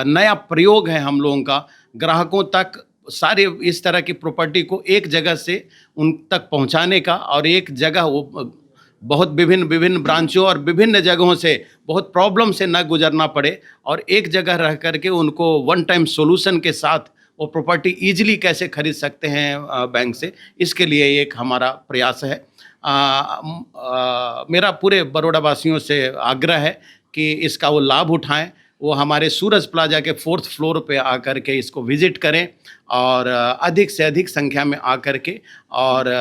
नया प्रयोग है हम लोगों का, ग्राहकों तक सारे इस तरह की प्रॉपर्टी को एक जगह से उन तक पहुंचाने का, और एक जगह वो बहुत विभिन्न ब्रांचों और विभिन्न जगहों से बहुत प्रॉब्लम से न गुजरना पड़े, और एक जगह रह करके उनको वन टाइम सॉल्यूशन के साथ वो प्रॉपर्टी ईजिली कैसे खरीद सकते हैं बैंक से, इसके लिए एक हमारा प्रयास है। मेरा पूरे बड़ौदा वासियों से आग्रह है कि इसका वो लाभ उठाएं, वो हमारे सूरज प्लाजा के 4th फ्लोर पे आकर के इसको विज़िट करें और अधिक से अधिक संख्या में आकर के और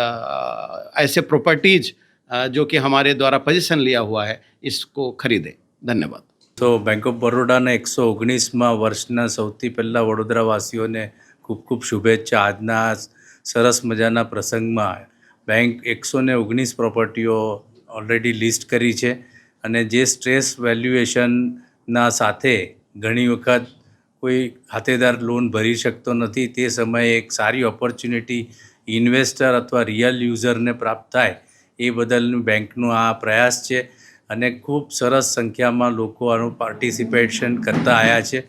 ऐसे प्रॉपर्टीज़ जो कि हमारे द्वारा पोजीशन लिया हुआ है इसको खरीदें। धन्यवाद। तो बैंक ऑफ बड़ौदाના 119મા વર્ષના સૌથી પહેલાં વડોદરાવાસીઓને ખૂબ ખૂબ શુભેચ્છા। આજના સરસ મજાના પ્રસંગમાં બેંક 119 પ્રોપર્ટીઓ ઓલરેડી લિસ્ટ કરી છે, અને જે સ્ટ્રેસ વેલ્યુએશનના સાથે ઘણી વખત કોઈ ખાતેદાર લોન ભરી શકતો નથી, તે સમયે એક સારી ઓપોર્ચ્યુનિટી ઇન્વેસ્ટર અથવા રિયલ યુઝરને પ્રાપ્ત થાય, એ બદલનું બેંકનો આ પ્રયાસ છે। અને ખૂબ સરસ સંખ્યામાં લોકો આનું પાર્ટિસિપેશન કરતા આવ્યા છે,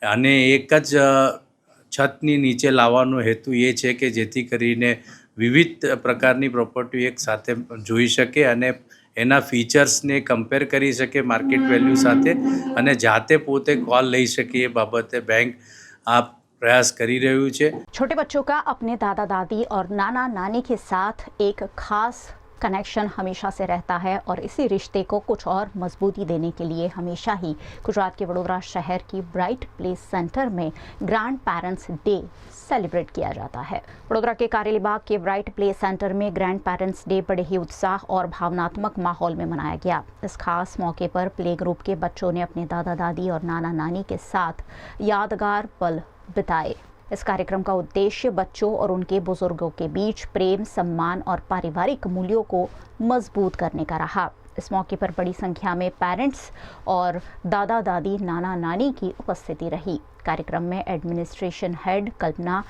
અને એક જ છતની નીચે લાવવાનો હેતુ એ છે કે જેથી કરીને વિવિધ પ્રકારની પ્રોપર્ટી એક સાથે જોઈ શકે અને એના ફીચર્સને કમ્પેર કરી શકે માર્કેટ વેલ્યુ સાથે, અને જાતે પોતે કોલ લઈ શકે, એ બાબતે બેંક આ प्रयास करी રહ્યું છે। छोटे बच्चों का अपने दादा दादी और नाना नानी के साथ एक खास कनेक्शन हमेशा से रहता है, और इसी रिश्ते को कुछ और मजबूती देने के लिए हमेशा ही गुजरात के वडोदरा शहर की ब्राइट प्लेस सेंटर में ग्रैंड पेरेंट्स डे सेलिब्रेट किया जाता है। वडोदरा के कारेलीबाग के ब्राइट प्लेस सेंटर में ग्रैंड पेरेंट्स डे बड़े ही उत्साह और भावनात्मक माहौल में मनाया गया। इस खास मौके पर प्ले ग्रुप के बच्चों ने अपने दादा दादी और नाना नानी के साथ यादगार पल बिताए। इस कार्यक्रम का उद्देश्य बच्चों और उनके बुजुर्गों के बीच प्रेम, सम्मान और पारिवारिक मूल्यों को मजबूत करने का रहा। इस मौके पर बड़ी संख्या में पेरेंट्स और दादा दादी, नाना नानी की उपस्थिति रही। कार्यक्रम में एडमिनिस्ट्रेशन हेड कल्पना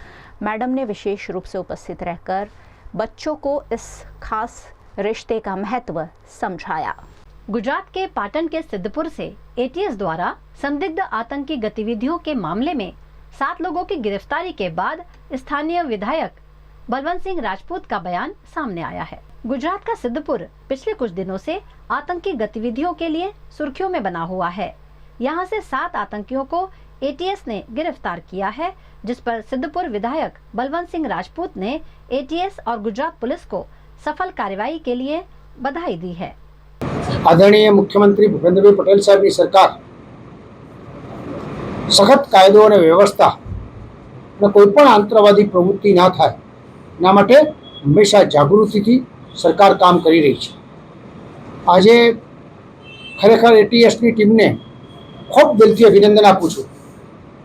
मैडम ने विशेष रूप से उपस्थित रहकर बच्चों को इस खास रिश्ते का महत्व समझाया। गुजरात के पाटन के सिद्धपुर से एटीएस द्वारा संदिग्ध आतंकी गतिविधियों के मामले में 7 लोगों की गिरफ्तारी के बाद स्थानीय विधायक बलवंत सिंह राजपूत का बयान सामने आया है। गुजरात का सिद्धपुर पिछले कुछ दिनों से आतंकी गतिविधियों के लिए सुर्खियों में बना हुआ है। यहां से 7 आतंकियों को एटीएस ने गिरफ्तार किया है, जिस पर सिद्धपुर विधायक बलवंत सिंह राजपूत ने एटीएस और गुजरात पुलिस को सफल कार्रवाई के लिए बधाई दी है। आदरणीय मुख्यमंत्री भूपेन्द्रभाई पटेल साहेबनी सरकार सखत कायदो और व्यवस्था कोईपण आंतरवादी प्रवृत्ति ना थाय एना माटे हमेशा जागृति थी सरकार काम करी रही है। आज खरेखर एटीएसनी टीम ने खूब दिलथी अभिनंदन आपू छूं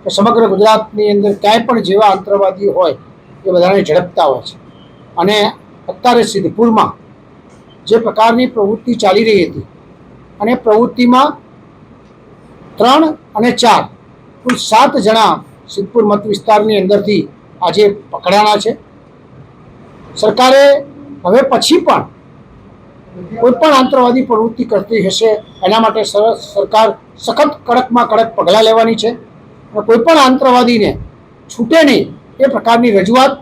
कि समग्र गुजरातनी अंदर क्यांय पण जेवा आंतरवादी होय ए बधाने झड़पता होय छे, अने अत्यारे सिद्धपुरमां जे प्रकारनी प्रवृत्ति चाली रही थी, अने प्रवृत्तिमां 3 અને 4 કુલ 7 જણા સિદ્ધપુર મત વિસ્તારની અંદરથી આજે પકડાણા છે. સરકારે હવે પછી પણ કોઈ પણ આતંકવાદી પ્રવૃત્તિ કરતી હશે એના માટે સરકાર સખત કડકમાં કડક પગલાં લેવાની છે અને કોઈ પણ આતંકવાદીને છૂટે નહીં એ પ્રકારની રજૂઆત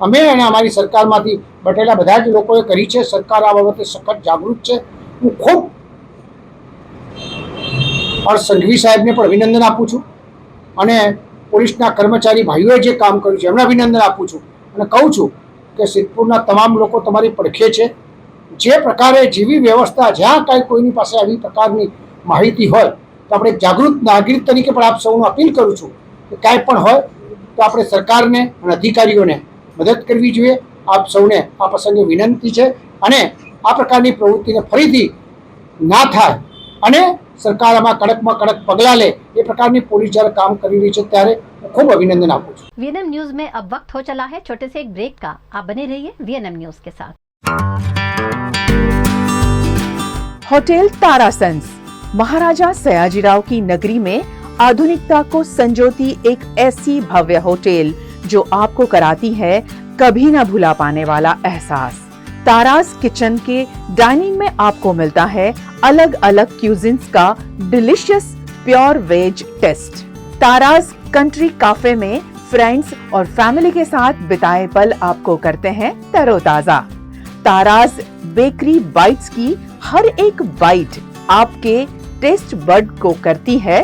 અમે અને અમારી સરકારમાંથી બટેલા બધા જ લોકોએ કરી છે. સરકાર આ બાબતે સખત જાગૃત છે. હું ખૂબ હર્ષ સંઘવી સાહેબને પણ અભિનંદન આપું છું અને પોલીસના કર્મચારી ભાઈઓએ જે કામ કર્યું છે એમને અભિનંદન આપું છું અને કહું છું કે સિદ્ધપુરના તમામ લોકો તમારી પડખે છે. જે પ્રકારે જેવી વ્યવસ્થા જ્યાં કાંઈ કોઈની પાસે આવી પ્રકારની માહિતી હોય તો આપણે જાગૃત નાગરિક તરીકે પણ આપ સૌને અપીલ કરું છું કે કાંઈ પણ હોય તો આપણે સરકારને અને અધિકારીઓને મદદ કરવી જોઈએ. આપ સૌને આ પ્રસંગે વિનંતી છે અને આ પ્રકારની પ્રવૃત્તિને ફરીથી ના થાય અને સરકાર આમાં કડકમાં કડક પગલાં લે એ પ્રકારની પોલીસ જ્યારે કામ કરી રહી છે ત્યારે હું ખૂબ અભિનંદન આપું છું. वीएनएम न्यूज में अब वक्त हो चला है छोटे से एक ब्रेक का. आप बने रहिए वीएनएम न्यूज के साथ. होटल तारासंस महाराजा सयाजीराव की नगरी में आधुनिकता को संजोती एक ऐसी भव्य होटल जो आपको कराती है कभी न भुला पाने वाला एहसास. तारास किचन के डाइनिंग में आपको मिलता है अलग अलग क्यूजिन्स का delicious pure veg taste. Taras country cafe में फ्रेंड्स और फैमिली के साथ बिताए पल आपको करते हैं तरोताजा. तारास बेकरी बाइट्स की हर एक बाइट आपके टेस्ट बड को करती है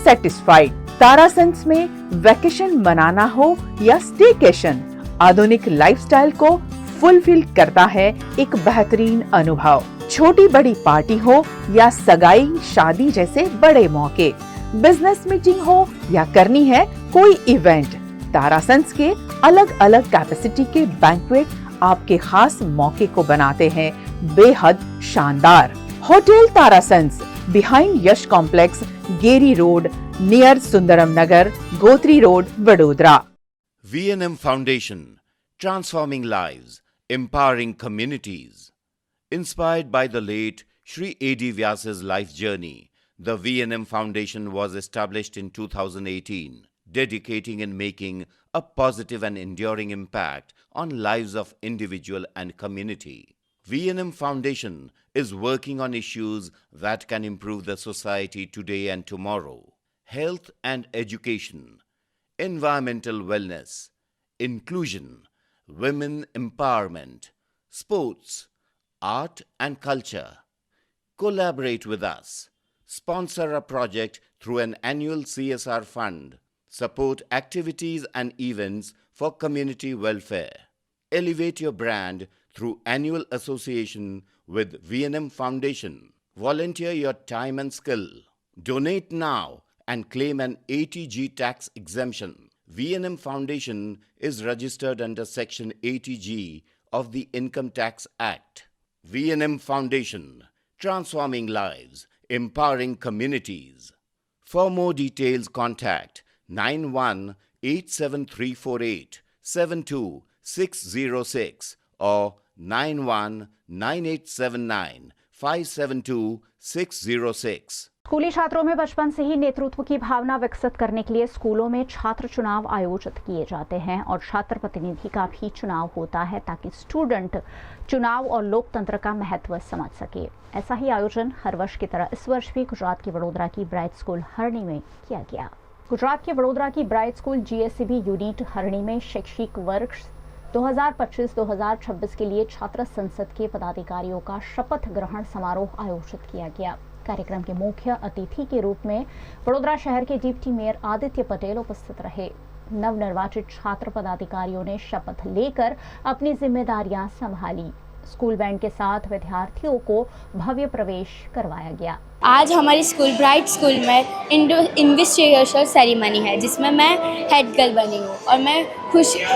सेटिस्फाइड. तारासंस में वैकेशन मनाना हो या स्टेकेशन, आधुनिक लाइफस्टाइल को फुलफिल करता है एक बेहतरीन अनुभव. छोटी बड़ी पार्टी हो या सगाई शादी जैसे बड़े मौके, बिजनेस मीटिंग हो या करनी है कोई इवेंट, तारासंस के अलग अलग कैपेसिटी के बैंक्वेट आपके खास मौके को बनाते हैं बेहद शानदार. Hotel Tarasons behind Yash complex, Geri road, near Sundaram Nagar, Gotri road, Vadodara. V&M Foundation, transforming lives, empowering communities. Inspired by the late Shri A.D. Vyas's life journey, the V&M Foundation was established in 2018, dedicating and making a positive and enduring impact on lives of individual and community. V&M Foundation is working on issues that can improve the society today and tomorrow. Health and education, environmental wellness, inclusion, women empowerment, sports, art and culture. Collaborate with us. Sponsor a project through an annual CSR fund. Support activities and events for community welfare. Elevate your brand through annual association with V&M Foundation. Volunteer your time and skill. Donate now and claim an ATG tax exemption. V&M Foundation is registered under Section 80G of the Income Tax Act. V&M Foundation, transforming lives, empowering communities. For more details, contact 918734872606 or 919879572606. स्कूली छात्रों में बचपन से ही नेतृत्व की भावना विकसित करने के लिए स्कूलों में छात्र चुनाव आयोजित किए जाते हैं और छात्र प्रतिनिधि का भी चुनाव होता है ताकि स्टूडेंट चुनाव और लोकतंत्र का महत्व समझ सके. ऐसा ही आयोजन हर वर्ष की तरह इस वर्ष भी गुजरात के वडोदरा की ब्राइट स्कूल हरणी में किया गया. गुजरात के वडोदरा की ब्राइट स्कूल GSCB यूनिट हरणी में शैक्षिक वर्ष 2025-2026 के लिए छात्र संसद के पदाधिकारियों का शपथ ग्रहण समारोह आयोजित किया गया. कार्यक्रम के मुख्य अतिथि के रूप में वडोदरा शहर के डिप्टी मेयर आदित्य पटेल उपस्थित रहे. नवनिर्वाचित छात्र पदाधिकारियों ने शपथ लेकर अपनी जिम्मेदारियां संभाली. स्कूल बैंड के साथ विद्यार्थियों को भव्य प्रवेश करवाया गया. आज हमारी स्कूल ब्राइट स्कूल में इन्वेस्टिगेशन सेरेमनी है जिसमें मैं हेड गर्ल बनी हूँ और मैं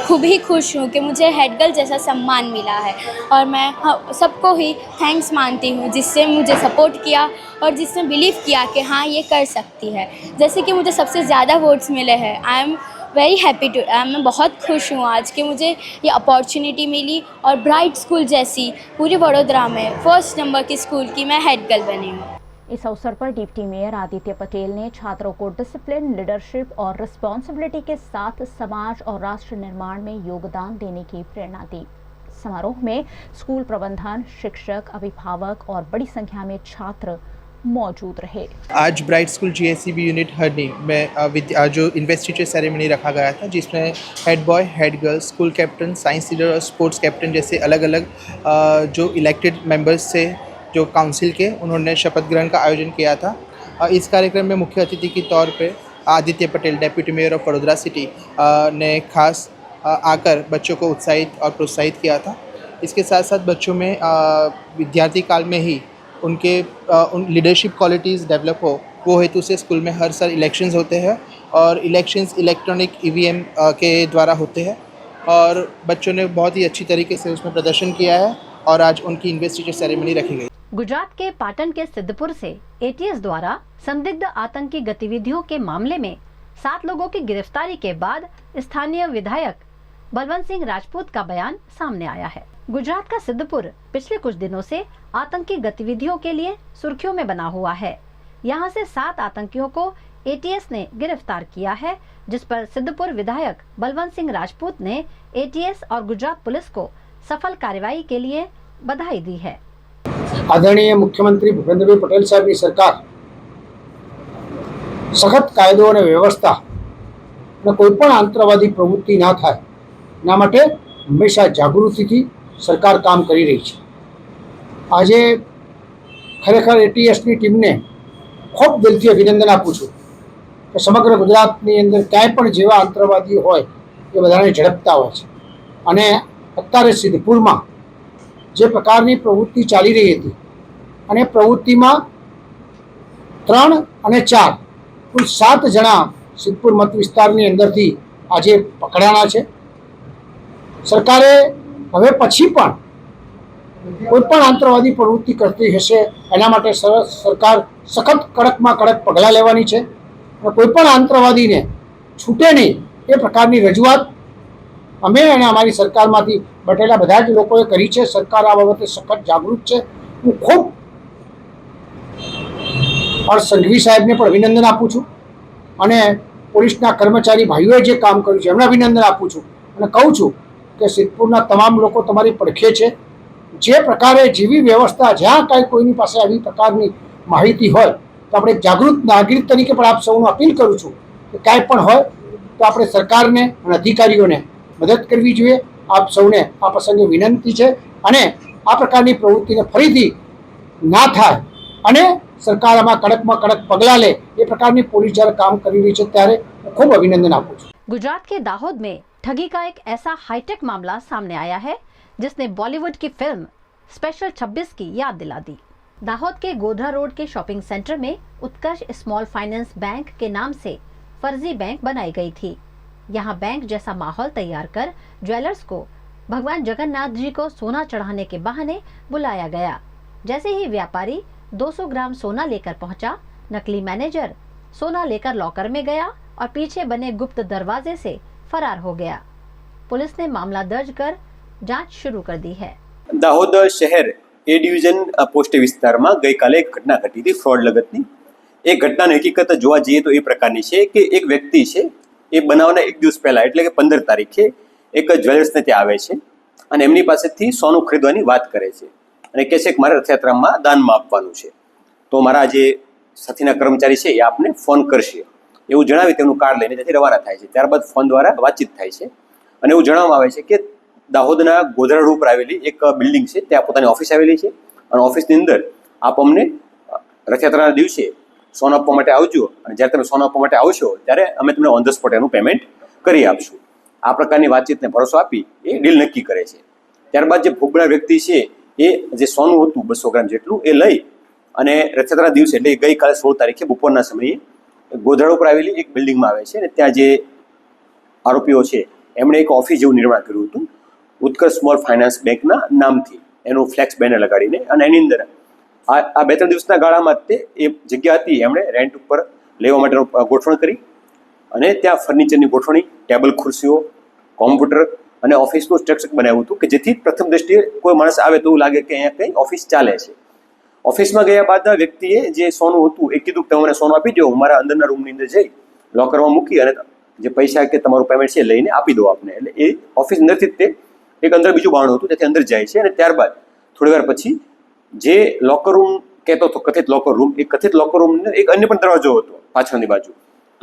खूब ही खुश हूँ कि मुझे हेड गर्ल जैसा सम्मान मिला है और मैं सबको ही थैंक्स मानती हूँ जिससे मुझे सपोर्ट किया और जिसने बिलीव किया कि हाँ ये कर सकती है. जैसे कि मुझे सबसे ज़्यादा वोट्स मिले हैं. I am very happy to मैं बहुत खुश हूँ आज कि मुझे ये अपॉर्चुनिटी मिली और ब्राइट स्कूल जैसी पूरी वडोदरा में फर्स्ट नंबर की स्कूल की मैं हेड गर्ल बनी हूँ. इस अवसर पर डिप्टी मेयर आदित्य पटेल ने छात्रों को डिसिप्लिन, लीडरशिप और रिस्पॉन्सिबिलिटी के साथ समाज और राष्ट्र निर्माण में योगदान देने की प्रेरणा दी। समारोह में स्कूल प्रबंधन, शिक्षक, अभिभावक और बड़ी संख्या में छात्र मौजूद रहे। आज ब्राइट स्कूल जीएससीबी यूनिट हरनी में जो इन्वेस्टिचर सेरेमनी रखा गया था, जिसमें head boy, head girl, school captain, science leader और स्पोर्ट्स कैप्टन जैसे अलग अलग जो इलेक्टेड मेंबर्स थे जो काउंसिल के, उन्होंने शपथ ग्रहण का आयोजन किया था। इस कार्यक्रम में मुख्य अतिथि के तौर पे Aditya Patel, deputy mayor of Vadodara city, ने खास आकर बच्चों को उत्साहित और प्रोत्साहित किया था। इसके साथ साथ बच्चों में विद्यार्थी काल में ही उनके लीडरशिप क्वालिटीज़ डेवलप हो, वो हेतु से स्कूल में हर साल इलेक्शंस होते हैं और इलेक्शंस इलेक्ट्रॉनिक ईवीएम के द्वारा होते हैं और बच्चों ने बहुत ही अच्छी तरीके से उसमें प्रदर्शन किया है और आज उनकी इन्वेस्टिचर सेरेमनी रखी गई। गुजरात के पाटन के सिद्धपुर से एटीएस द्वारा संदिग्ध आतंकी गतिविधियों के मामले में 7 लोगों की गिरफ्तारी के बाद स्थानीय विधायक बलवंत सिंह राजपूत का बयान सामने आया है। गुजरात का सिद्धपुर पिछले कुछ दिनों से आतंकी गतिविधियों के लिए सुर्खियों में बना हुआ है। यहाँ से 7 आतंकियों को एटीएस ने गिरफ्तार किया है, जिस पर सिद्धपुर विधायक बलवंत सिंह राजपूत ने एटीएस और गुजरात पुलिस को सफल कार्रवाई के लिए बधाई दी है। आदरणीय मुख्यमंत्री भूपेन्द्रभाई पटेल साहब की सरकार सख्त कायदो और व्यवस्था कोईपण आंतरवादी प्रवृत्ति ना थाय एना माटे हमेशा जागृतिथी सरकार काम करी रही है। आज खरेखर एटीएसनी टीमने खूब दिलथी अभिनंदन आपू छूं कि समग्र गुजरातनी अंदर क्यांय पण जेवा आंतरवादी होय ए बधाने झड़पता होय छे अने अत्यारे सिद्धपुरमां जे प्रकारनी प्रवृत्ति चाली रही थी अने प्रवृत्तिमां 3 અને 4 कुल 7 जना सिद्धपुर मत विस्तारनी अंदरथी आज पकड़ाना छे। सरकारे हवे पछी पण कोईपण आंतरवादी प्रवृत्ति करती हशे एना माटे सरकार सखत कड़कमां कड़क पगलां लेवानी छे। कोईपण आंतरवादीने छूटे नहीं ए प्रकारनी रजूआत अमे अने अमारी सरकारमांथी बटेला बधा ज लोकोए करी छे। सरकार आ बाबते सखत जागृत छे। हूँ खूब और संघवी साहेबने पण अभिनंदन आपू छूं अने पोलीसना कर्मचारी भाईओए जे काम कर्युं छे एमने अभिनंदन आपू छूं अने कहूं छूं के सिद्धपुरना तमाम लोको तमारी પડખે છે। जे प्रकारे जेवी व्यवस्था ज्यां कांई कोईनी पासे आवी प्रकारनी माहिती होय तो आपणे जागृत नागरिक तरीके पण आप सौने अपील करूं छूं के कांई पण होय तो आपणे सरकारने अने अधिकारीओने मदद करवी जोईए। आप सौने आ प्रसंगे विनंती छे अने आ प्रकारनी प्रवृत्तिने फरीथी ना थाय अने सरकार आमां कड़कमां कड़क पगलां ले ए प्रकारनी पोलीस ज्यारे काम करी रही छे त्यारे खूब अभिनंदन आपूं छुं। गुजरात के दाहोद में ठगी का एक ऐसा हाईटेक मामला सामने आया है जिसने बॉलीवुड की फिल्म स्पेशल 26 की याद दिला दी। दाहोद के गोधरा रोड के शॉपिंग सेंटर में उत्कर्ष स्मॉल फाइनेंस बैंक के नाम से फर्जी बैंक बनाई गई थी। यहाँ बैंक जैसा माहौल तैयार कर ज्वेलर्स को भगवान जगन्नाथ जी को सोना चढ़ाने के बहाने बुलाया गया। जैसे ही व्यापारी 200 ग्राम सोना लेकर पहुंचा, नकली मैनेजर सोना लेकर लॉकर में गया और पीछे बने गुप्त दरवाजे से फरार हो गया। पुलिस ने मामला दर्ज कर जांच शुरू कर दी है। दाहोद शहर ए डिविजन पोस्ट विस्तार में गई काले एक घटना घटी थी फ्रॉड लगतनी। एक घटना हकीकत जोवा जईए तो ए प्रकारनी छे कि एक व्यक्ति छे ए बनावना एक दिवस पहला एटले के 15 तारीखे एक ज्वेलर्स ने त्यां आवे छे अने एमनी पासेथी सोનું खरीदवानी वात करे छे अने कहे छे के मारे रथयात्रामां दाનમાં આપવાનું છે तो मारा जे સાથીના કર્મચારી છે એ આપને ફોન કરશે એવું જણાવી તેનું કાર્ડ લઈને ત્યાંથી રવાના થાય છે। ત્યારબાદ ફોન દ્વારા વાતચીત થાય છે અને એવું જણાવવામાં આવે છે કે દાહોદના ગોધરા રોડ પર આવેલી એક બિલ્ડિંગ છે ત્યાં પોતાની ઓફિસ આવેલી છે અને ઓફિસની અંદર આપ અમને રથયાત્રાના દિવસે સોનું આપવા માટે આવજો અને જ્યારે તમે સોનું આપવા માટે આવશો ત્યારે અમે તમને ઓન ધ સ્પોટ એનું પેમેન્ટ કરી આપશું। આ પ્રકારની વાતચીતને ભરોસો આપી એ ડીલ નક્કી કરે છે। ત્યારબાદ જે ભોગબળા વ્યક્તિ છે એ જે સોનું હતું 200 ગ્રામ જેટલું એ લઈ અને રથયાત્રા દિવસે એટલે ગઈકાલે 16 તારીખે બપોરના સમયે ગોધરા ઉપર આવેલી એક બિલ્ડિંગમાં આવે છે અને ત્યાં જે આરોપીઓ છે એમણે એક ઓફિસ જેવું નિર્માણ કર્યું હતું ઉત્કર્ષ સ્મોલ ફાઇનાન્સ બેંકના નામથી એનું ફ્લેક્સ બેનર લગાડીને અને એની અંદર આ 2-3 દિવસના ગાળામાં તે એ જગ્યા હતી એમણે રેન્ટ ઉપર લેવા માટેનું ગોઠવણ કરી અને ત્યાં ફર્નિચરની ગોઠવણી, ટેબલ ખુરશીઓ, કોમ્પ્યુટર અને ઓફિસનું સ્ટ્રક્ચર બનાવ્યું હતું કે જેથી પ્રથમ દ્રષ્ટિએ કોઈ માણસ આવે તો એવું લાગે કે અહીંયા કંઈ ઓફિસ ચાલે છે। ઓફિસમાં ગયા બાદ વ્યક્તિએ જે સોનું હતું એ કીધું કે તમે મને સોનું આપી દો, હું મારા અંદરના રૂમની અંદર જઈ લોકરમાં મૂકી અને જે પૈસા કે તમારું પેમેન્ટ છે લઈને આપી દો આપને. એટલે એ ઓફિસ અંદરથી જ તે એક અંદર બીજું બારણું હતું ત્યાંથી અંદર જાય છે અને ત્યારબાદ થોડી વાર પછી જે લોકર રૂમ કહેતો હતો કથિત લોકર રૂમ, એ કથિત લોકર રૂમનો એક અન્ય પણ દરવાજો હતો પાછળની બાજુ,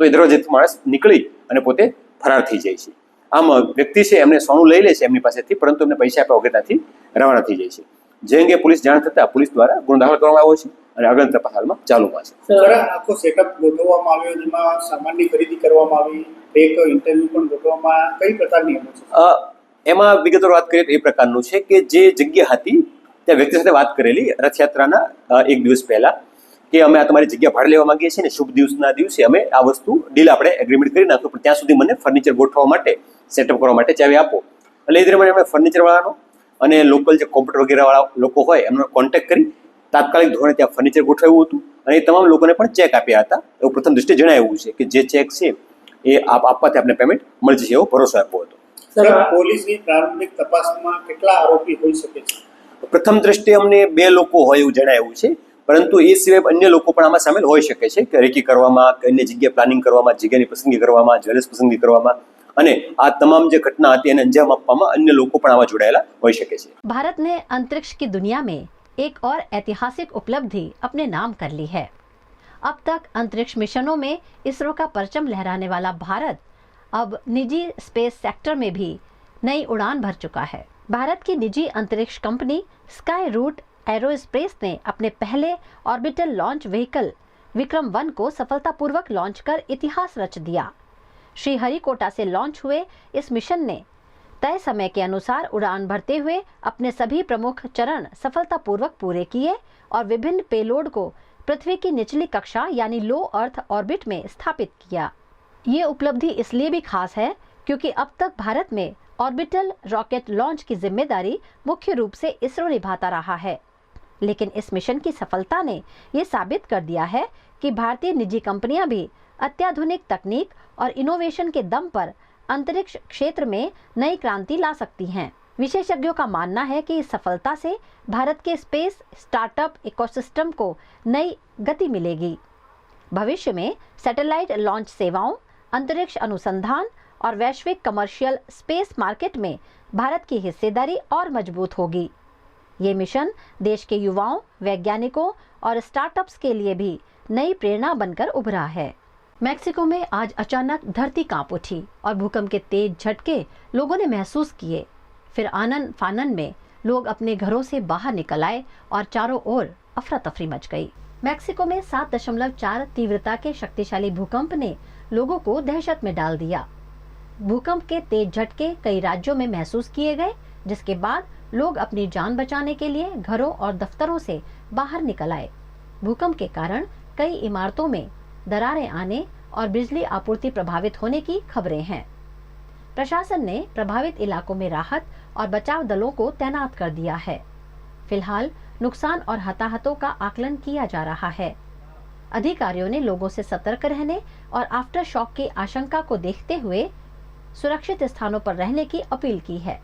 તો એ દરવાજેથી માણસ નીકળી અને પોતે ફરાર થઈ જાય છે. આમ વ્યક્તિ છે એમને સોનું લઈ લે છે એમની પાસેથી, પરંતુ એમને પૈસા આપ્યા વગર ત્યાંથી રવાના થઈ જાય છે. જે અંગે પોલીસ જાણ થતાં પોલીસ દ્વારા ગુનો દાખલ કરવામાં આવ્યો છે અને આગળની તપાસ હાલમાં ચાલુમાં છે. સર, આખો સેટઅપ ગોઠવવામાં આવ્યો, જેમાં સામાનની ખરીદી કરવામાં આવી, એક ઇન્ટરવ્યુ પણ ગોઠવવામાં, કઈ પ્રકારની છે? એમાં વિગતવાર વાત કરીએ તો એ પ્રકારનું છે કે જે જગ્યા હતી ત્યાં વ્યક્તિ સાથે વાત કરેલી રથયાત્રાના એક દિવસ પહેલા કે અમે આ તમારી જગ્યા ભાડે લેવા માંગીએ છીએ ને શુભ દિવસના દિવસે અમે આ વસ્તુ ડીલ આપણે એગ્રીમેન્ટ કરી નાખો, પણ ત્યાં સુધી મને ફર્નિચર ગોઠવવા માટે સેટઅપ કરવા માટે ચાવી આપો. એટલે એ દરમિયાન અમે ફર્નિચરવાળાનો અને લોકલ જે કોમ્પ્યુટર વગેરેવાળા લોકો હોય એમનો કોન્ટેક્ટ કરી તાત્કાલિક ધોરણે ત્યાં ફર્નિચર ગોઠવ્યું હતું અને એ તમામ લોકોને પણ ચેક આપ્યા હતા. એવું પ્રથમ દ્રષ્ટિએ જણાવ્યું છે કે જે ચેક છે એ આપવાથી આપણે પેમેન્ટ મળી જશે એવો ભરોસો આપ્યો હતો. સર, પોલીસની પ્રારંભિક તપાસમાં કેટલા આરોપી હોઈ શકે છે? પ્રથમ દ્રષ્ટિએ અમને 2 લોકો હોય એવું જણાવ્યું છે, પરંતુ એ સિવાય અન્ય લોકો પણ આમાં સામેલ હોઈ શકે છે કે રેકી કરવામાં, અન્ય જગ્યાએ પ્લાનિંગ કરવામાં, જગ્યાની પસંદગી કરવામાં, જ્વેલર્સ પસંદગી કરવામાં અને આ તમામ જે ઘટના હતી એને અંજામ આપવામાં અન્ય લોકો પણ આમાં જોડાયેલા હોઈ શકે છે. भारत ने अंतरिक्ष की दुनिया में एक और ऐतिहासिक उपलब्धि अपने नाम कर ली है. अब तक अंतरिक्ष मिशनों में इसरो का परचम लहराने वाला भारत अब निजी स्पेस सेक्टर में भी नई उड़ान भर चुका है. भारत की निजी अंतरिक्ष कंपनी स्काई रूट एरोस्पेस ने अपने पहले ऑर्बिटल लॉन्च व्हीकल विक्रम-1 को सफलतापूर्वक लॉन्च कर इतिहास रच दिया. श्रीहरिकोटा से लॉन्च हुए इस मिशन ने तय समय के अनुसार उड़ान भरते हुए अपने सभी प्रमुख चरण सफलतापूर्वक पूरे किए और विभिन्न पेलोड को पृथ्वी की निचली कक्षा यानी लो अर्थ ऑर्बिट में स्थापित किया. ये उपलब्धि इसलिए भी खास है क्योंकि अब तक भारत में ऑर्बिटल रॉकेट लॉन्च की जिम्मेदारी मुख्य रूप से इसरो निभाता रहा है. लेकिन इस मिशन की सफलता ने ये साबित कर दिया है कि भारतीय निजी कंपनियां भी अत्याधुनिक तकनीक और इनोवेशन के दम पर अंतरिक्ष क्षेत्र में नई क्रांति ला सकती हैं. विशेषज्ञों का मानना है कि इस सफलता से भारत के स्पेस स्टार्टअप इकोसिस्टम को नई गति मिलेगी. भविष्य में सैटेलाइट लॉन्च सेवाओं, अंतरिक्ष अनुसंधान और वैश्विक कमर्शियल स्पेस मार्केट में भारत की हिस्सेदारी और मजबूत होगी. ये मिशन देश के युवाओं, वैज्ञानिकों और स्टार्टअप्स के लिए भी नई प्रेरणा बनकर उभरा है. मैक्सिको में आज अचानक धरती कांप उठी और भूकंप के तेज झटके लोगों ने महसूस किए. फिर आनन फानन में लोग अपने घरों से बाहर निकल आए और चारों ओर अफरा तफरी मच गई. मैक्सिको में 7.4 तीव्रता के शक्तिशाली भूकंप ने लोगों को दहशत में डाल दिया. भूकंप के तेज झटके कई राज्यों में महसूस किए गए, जिसके बाद लोग अपनी जान बचाने के लिए घरों और दफ्तरों से बाहर निकल आए. भूकंप के कारण कई इमारतों में दरारें आने और बिजली आपूर्ति प्रभावित होने की खबरें हैं. प्रशासन ने प्रभावित इलाकों में राहत और बचाव दलों को तैनात कर दिया है. फिलहाल नुकसान और हताहतों का आकलन किया जा रहा है. अधिकारियों ने लोगों से सतर्क रहने और आफ्टर शॉक की आशंका को देखते हुए सुरक्षित स्थानों पर रहने की अपील की है.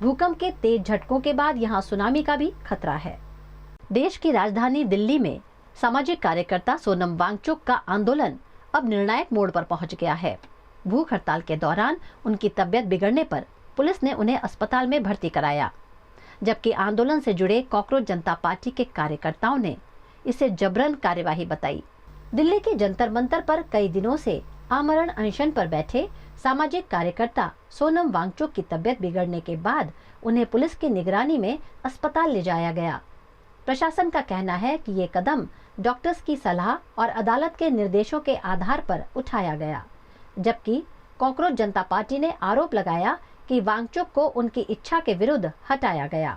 भूकंप के तेज झटकों के बाद यहां सुनामी का भी खतरा है. देश की राजधानी दिल्ली में सामाजिक कार्यकर्ता सोनम वांगचुक का आंदोलन अब निर्णायक मोड़ पर पहुंच गया है. भूख हड़ताल के दौरान उनकी तबीयत बिगड़ने पर पुलिस ने उन्हें अस्पताल में भर्ती कराया, जबकि आंदोलन से जुड़े कॉकरोच जनता पार्टी के कार्यकर्ताओं ने इसे जबरन कार्यवाही बताई. दिल्ली के जंतर मंतर पर कई दिनों से आमरण अनशन पर बैठे सामाजिक कार्यकर्ता सोनम वांगचुक की तबीयत बिगड़ने के बाद उन्हें पुलिस की निगरानी में अस्पताल ले जाया गया. प्रशासन का कहना है कि ये कदम डॉक्टर्स की सलाह और अदालत के निर्देशों के आधार पर उठाया गया, जबकि कॉकरोच जनता पार्टी ने आरोप लगाया कि वांगचुक को उनकी इच्छा के विरुद्ध हटाया गया.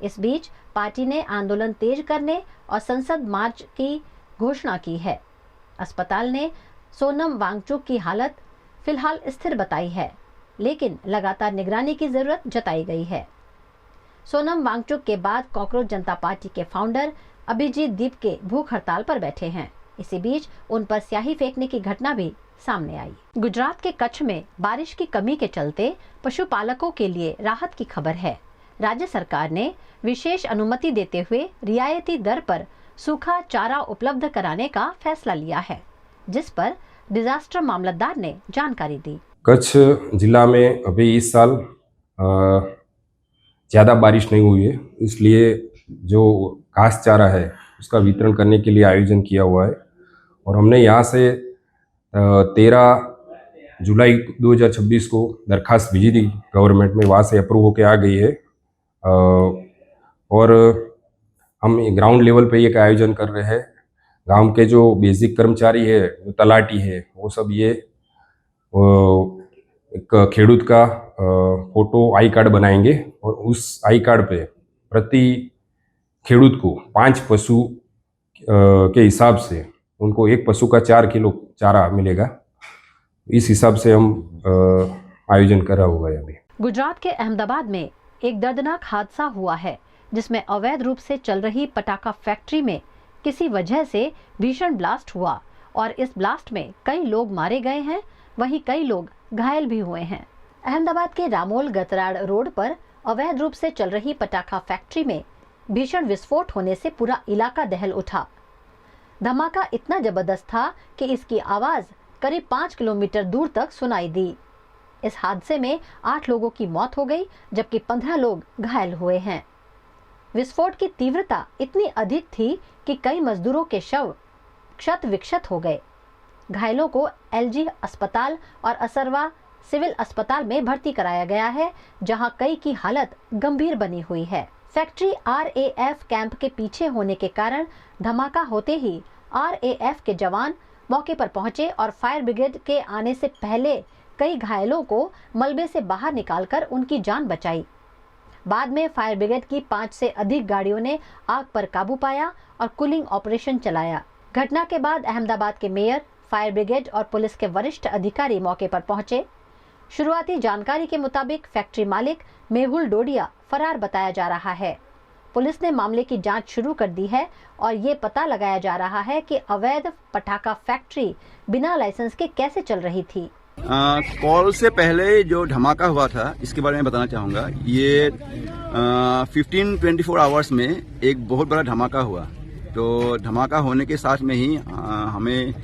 इस बीच पार्टी ने आंदोलन तेज करने और संसद मार्च की घोषणा की है. अस्पताल ने सोनम वांगचुक की हालत फिलहाल स्थिर बताई है, लेकिन लगातार निगरानी की जरूरत जताई गई है. सोनम वांगचुक के बाद कॉकरोच जनता पार्टी के फाउंडर अभिजीत दीप के भूख हड़ताल पर बैठे हैं. इसी बीच उन पर स्याही फेंकने की घटना भी सामने आई. गुजरात के कच्छ में बारिश की कमी के चलते पशुपालकों के लिए राहत की खबर है, राज्य सरकार ने विशेष अनुमति देते हुए रियायती दर पर सूखा चारा उपलब्ध कराने का फैसला लिया है, जिस पर डिजास्टर मामलतदार ने जानकारी दी। कच्छ जिला में अभी इस साल ज़्यादा बारिश नहीं हुई है, इसलिए जो घास चारा है उसका वितरण करने के लिए आयोजन किया हुआ है और हमने यहाँ से 13 जुलाई 2026 को दरखास्त भेजी थी गवर्नमेंट में, वहाँ से अप्रूव होके आ गई है और हम ग्राउंड लेवल पे एक आयोजन कर रहे हैं। गांव के जो बेसिक कर्मचारी है, जो तलाटी है, वो सब ये एक खेडूत का फोटो आई कार्ड बनाएंगे और उस आई कार्ड पे प्रति खेडूत को 5 पशु के हिसाब से उनको एक पशु का 4 किलो चारा मिलेगा। इस हिसाब से हम आयोजन करा हुआ है। अभी गुजरात के अहमदाबाद में एक दर्दनाक हादसा हुआ है, जिसमें अवैध रूप से चल रही पटाखा फैक्ट्री में किसी वजह से भीषण ब्लास्ट हुआ और इस ब्लास्ट में कई लोग मारे गए हैं, वहीं कई लोग घायल भी हुए हैं। अहमदाबाद के रामोल गतराड़ रोड पर अवैध रूप से चल रही पटाखा फैक्ट्री में भीषण विस्फोट होने से पूरा इलाका दहल उठा। धमाका इतना जबरदस्त था कि इसकी आवाज करीब 5 किलोमीटर दूर तक सुनाई दी। इस हादसे में 8 लोगों की मौत हो गई, जबकि 15 लोग घायल हुए हैं। विस्फोट की तीव्रता इतनी अधिक थी कि कई मजदूरों के शव क्षत विक्षत हो गए। घायलों को एलजी अस्पताल और असरवा सिविल अस्पताल में भर्ती कराया गया है, जहां कई की हालत गंभीर बनी हुई है। फैक्ट्री आरएएफ कैंप के पीछे होने के कारण धमाका होते ही आरएएफ के जवान मौके पर पहुंचे और फायर ब्रिगेड के आने से पहले कई घायलों को मलबे से बाहर निकालकर उनकी जान बचाई। बाद में फायर ब्रिगेड की 5 से अधिक गाड़ियों ने आग पर काबू पाया और कूलिंग ऑपरेशन चलाया। घटना के बाद अहमदाबाद के मेयर, फायर ब्रिगेड और पुलिस के वरिष्ठ अधिकारी मौके पर पहुंचे। शुरुआती जानकारी के मुताबिक फैक्ट्री मालिक मेहुल डोडिया फरार बताया जा रहा है। पुलिस ने मामले की जांच शुरू कर दी है और ये पता लगाया जा रहा है कि अवैध पटाखा फैक्ट्री बिना लाइसेंस के कैसे चल रही थी। कॉल से पहले जो धमाका हुआ था इसके बारे में बताना चाहूँगा। ये 15-24 आवर्स में एक बहुत बड़ा धमाका हुआ। तो धमाका होने के साथ में ही हमें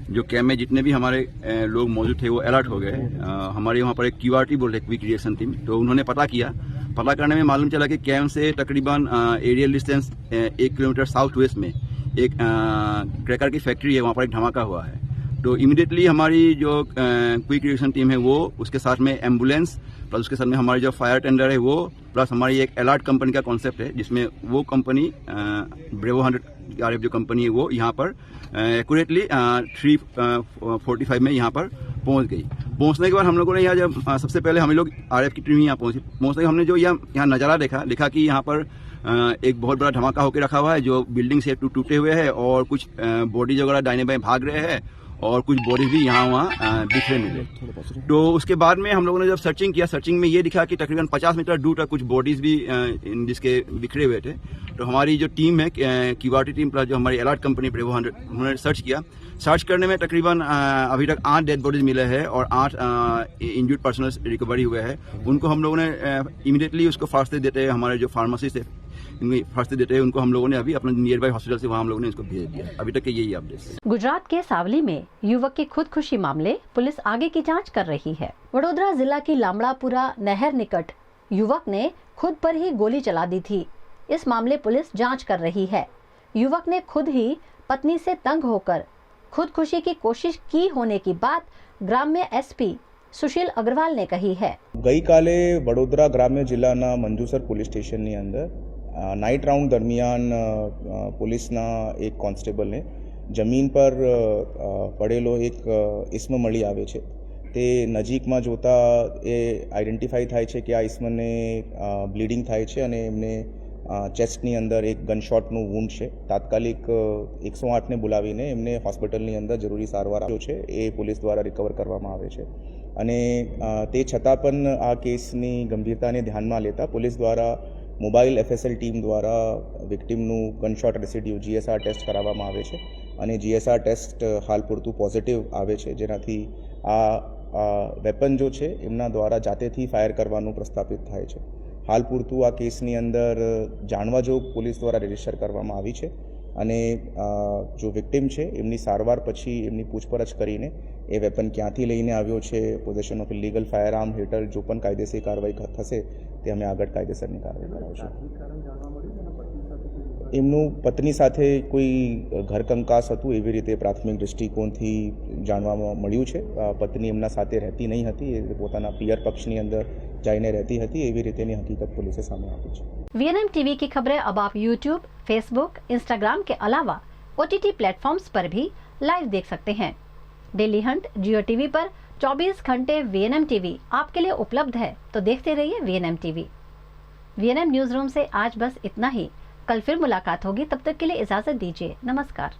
जो कैम्प में जितने भी हमारे लोग मौजूद थे वो अलर्ट हो गए। हमारे वहाँ पर एक QRT बोलते क्विक रिएक्शन टीम, तो उन्होंने पता किया। पता करने में मालूम चला कि कैम्प से तकरीबन aerial distance 1 kilometre south west में एक क्रैकर की फैक्ट्री है, वहाँ पर एक धमाका हुआ है। तो इमीडिएटली हमारी जो क्विक रिएक्शन टीम है वो, उसके साथ में एम्बुलेंस प्लस उसके साथ में हमारी जो फायर टेंडर है वो, प्लस हमारी एक अलर्ट कंपनी का कॉन्सेप्ट है जिसमें वो कंपनी ब्रेवो 100 RF जो कंपनी है वो यहाँ पर एक्यूरेटली 3:45 में यहाँ पर पहुँच गई। पहुँचने के बाद हम लोगों ने यहाँ जब सबसे पहले हम लोग RF की टीम यहाँ पहुँची। पहुँचने के हमने जो यहाँ नज़ारा देखा कि यहाँ पर एक बहुत बड़ा धमाका होकर रखा हुआ है, जो बिल्डिंग से टूटे हुए हैं और कुछ बॉडीज वगैरह दाहिने बाएं भाग रहे हैं और कुछ बॉडीज भी यहाँ वहाँ बिखरे मिले। तो उसके बाद में हम लोगों ने जब सर्चिंग किया, सर्चिंग में ये दिखा कि तकरीबन 50 मीटर दूर तक कुछ बॉडीज भी जिसके बिखरे हुए थे। तो हमारी जो टीम है QRT टीम प्लस जो हमारी अलर्ट कंपनी ब्रेवो 100, उन्होंने सर्च किया। सर्च करने में तकरीबन अभी तक 8 डेड बॉडीज मिले हैं और 8 इंजर्ड पर्सनल रिकवरी हुए हैं। उनको हम लोगों ने इमीडिएटली उसको फास्ट एड देते हैं, हमारे जो फार्मासिस्ट है फास्ट एड देते हैं उनको हम लोगों ने अभी अपने नियर बाय हॉस्पिटल से वहाँ हम लोगों ने इसको भेज दिया। अभी तक के यही अपडेट। गुजरात के सावली में युवक की खुदकुशी मामले पुलिस आगे की जांच कर रही है। वडोदरा जिला की लामड़ापुरा नहर निकट युवक ने खुद पर ही गोली चला दी थी। इस मामले पुलिस जांच कर रही है। युवक ने खुद ही पत्नी से तंग होकर खुदकुशी की कोशिश की होने की बात ग्राम्य SP सुशील अग्रवाल ने कही है। गई काले वडोदरा ग्राम्य जिल्लाना मंजूसर पोलीस स्टेशनની અંદર નાઇટ રાઉન્ડ દરમિયાન પોલીસના એક કોન્સ્ટેબલને જમીન પર પડેલો એક ઇસ્મ મળી આવે છે। તે નજીકમાં જોતા એ આઈડેન્ટિફાઈ થાય છે કે આ ઇસ્મને બ્લીડિંગ થાય છે અને એમને ચેસ્ટની અંદર એક ગનશોટનું વૂન્ડ છે। તાત્કાલિક 108ને બોલાવીને એમને હોસ્પિટલની અંદર જરૂરી સારવાર આપ્યો છે। એ પોલીસ દ્વારા રિકવર કરવામાં આવે છે અને તે છતાં પણ આ કેસની ગંભીરતાને ધ્યાનમાં લેતા પોલીસ દ્વારા મોબાઈલ FSL ટીમ દ્વારા વિક્ટિમનું ગનશોટ રેસિડ્યુ GSR ટેસ્ટ કરાવવામાં આવે છે અને GSR ટેસ્ટ હાલ પૂરતું પોઝિટિવ આવે છે, જેનાથી આ વેપન જો છે એમના દ્વારા જાતેથી ફાયર કરવાનું પ્રસ્થાપિત થાય છે। હાલ પૂરતું આ કેસની અંદર જાણવા જોગ પોલીસ દ્વારા રજીસ્ટર કરવામાં આવી છે અને જો વિક્ટિમ છે એમની સારવાર પછી એમની પૂછપરછ કરીને એ વેપન ક્યાંથી લઈને આવ્યો છે, possession of illegal fire arm હેઠળ જો પણ કાયદેસર કાર્યવાહી થશે તે અમે આગળ કાયદેસરની કાર્યવાહી કરાવશું. એમનું પત્ની સાથે કોઈ ઘર કંકાસ હતું એવી રીતે પ્રાથમિક દૃષ્ટિકોણથી જાણવામાં મળ્યું છે. પત્ની એમના સાથે રહેતી નહીં હતી, એ પોતાના પિયર પક્ષની અંદર जाने रहती હતી એવી રીતેની હકીકત पुलिस सामने आई है. वीएनएम टीवी की खबरें अब आप यूट्यूब, फेसबुक, इंस्टाग्राम के अलावा OTT प्लेटफॉर्म्स पर भी लाइव देख सकते हैं. डेली हंट जियो टीवी पर 24 घंटे वीएनएम टीवी आपके लिए उपलब्ध है, तो देखते रहिए VNM TV. VNM news room से आज बस इतना ही. कल फिर मुलाकात होगी, तब तक के लिए इजाजत दीजिए. नमस्कार.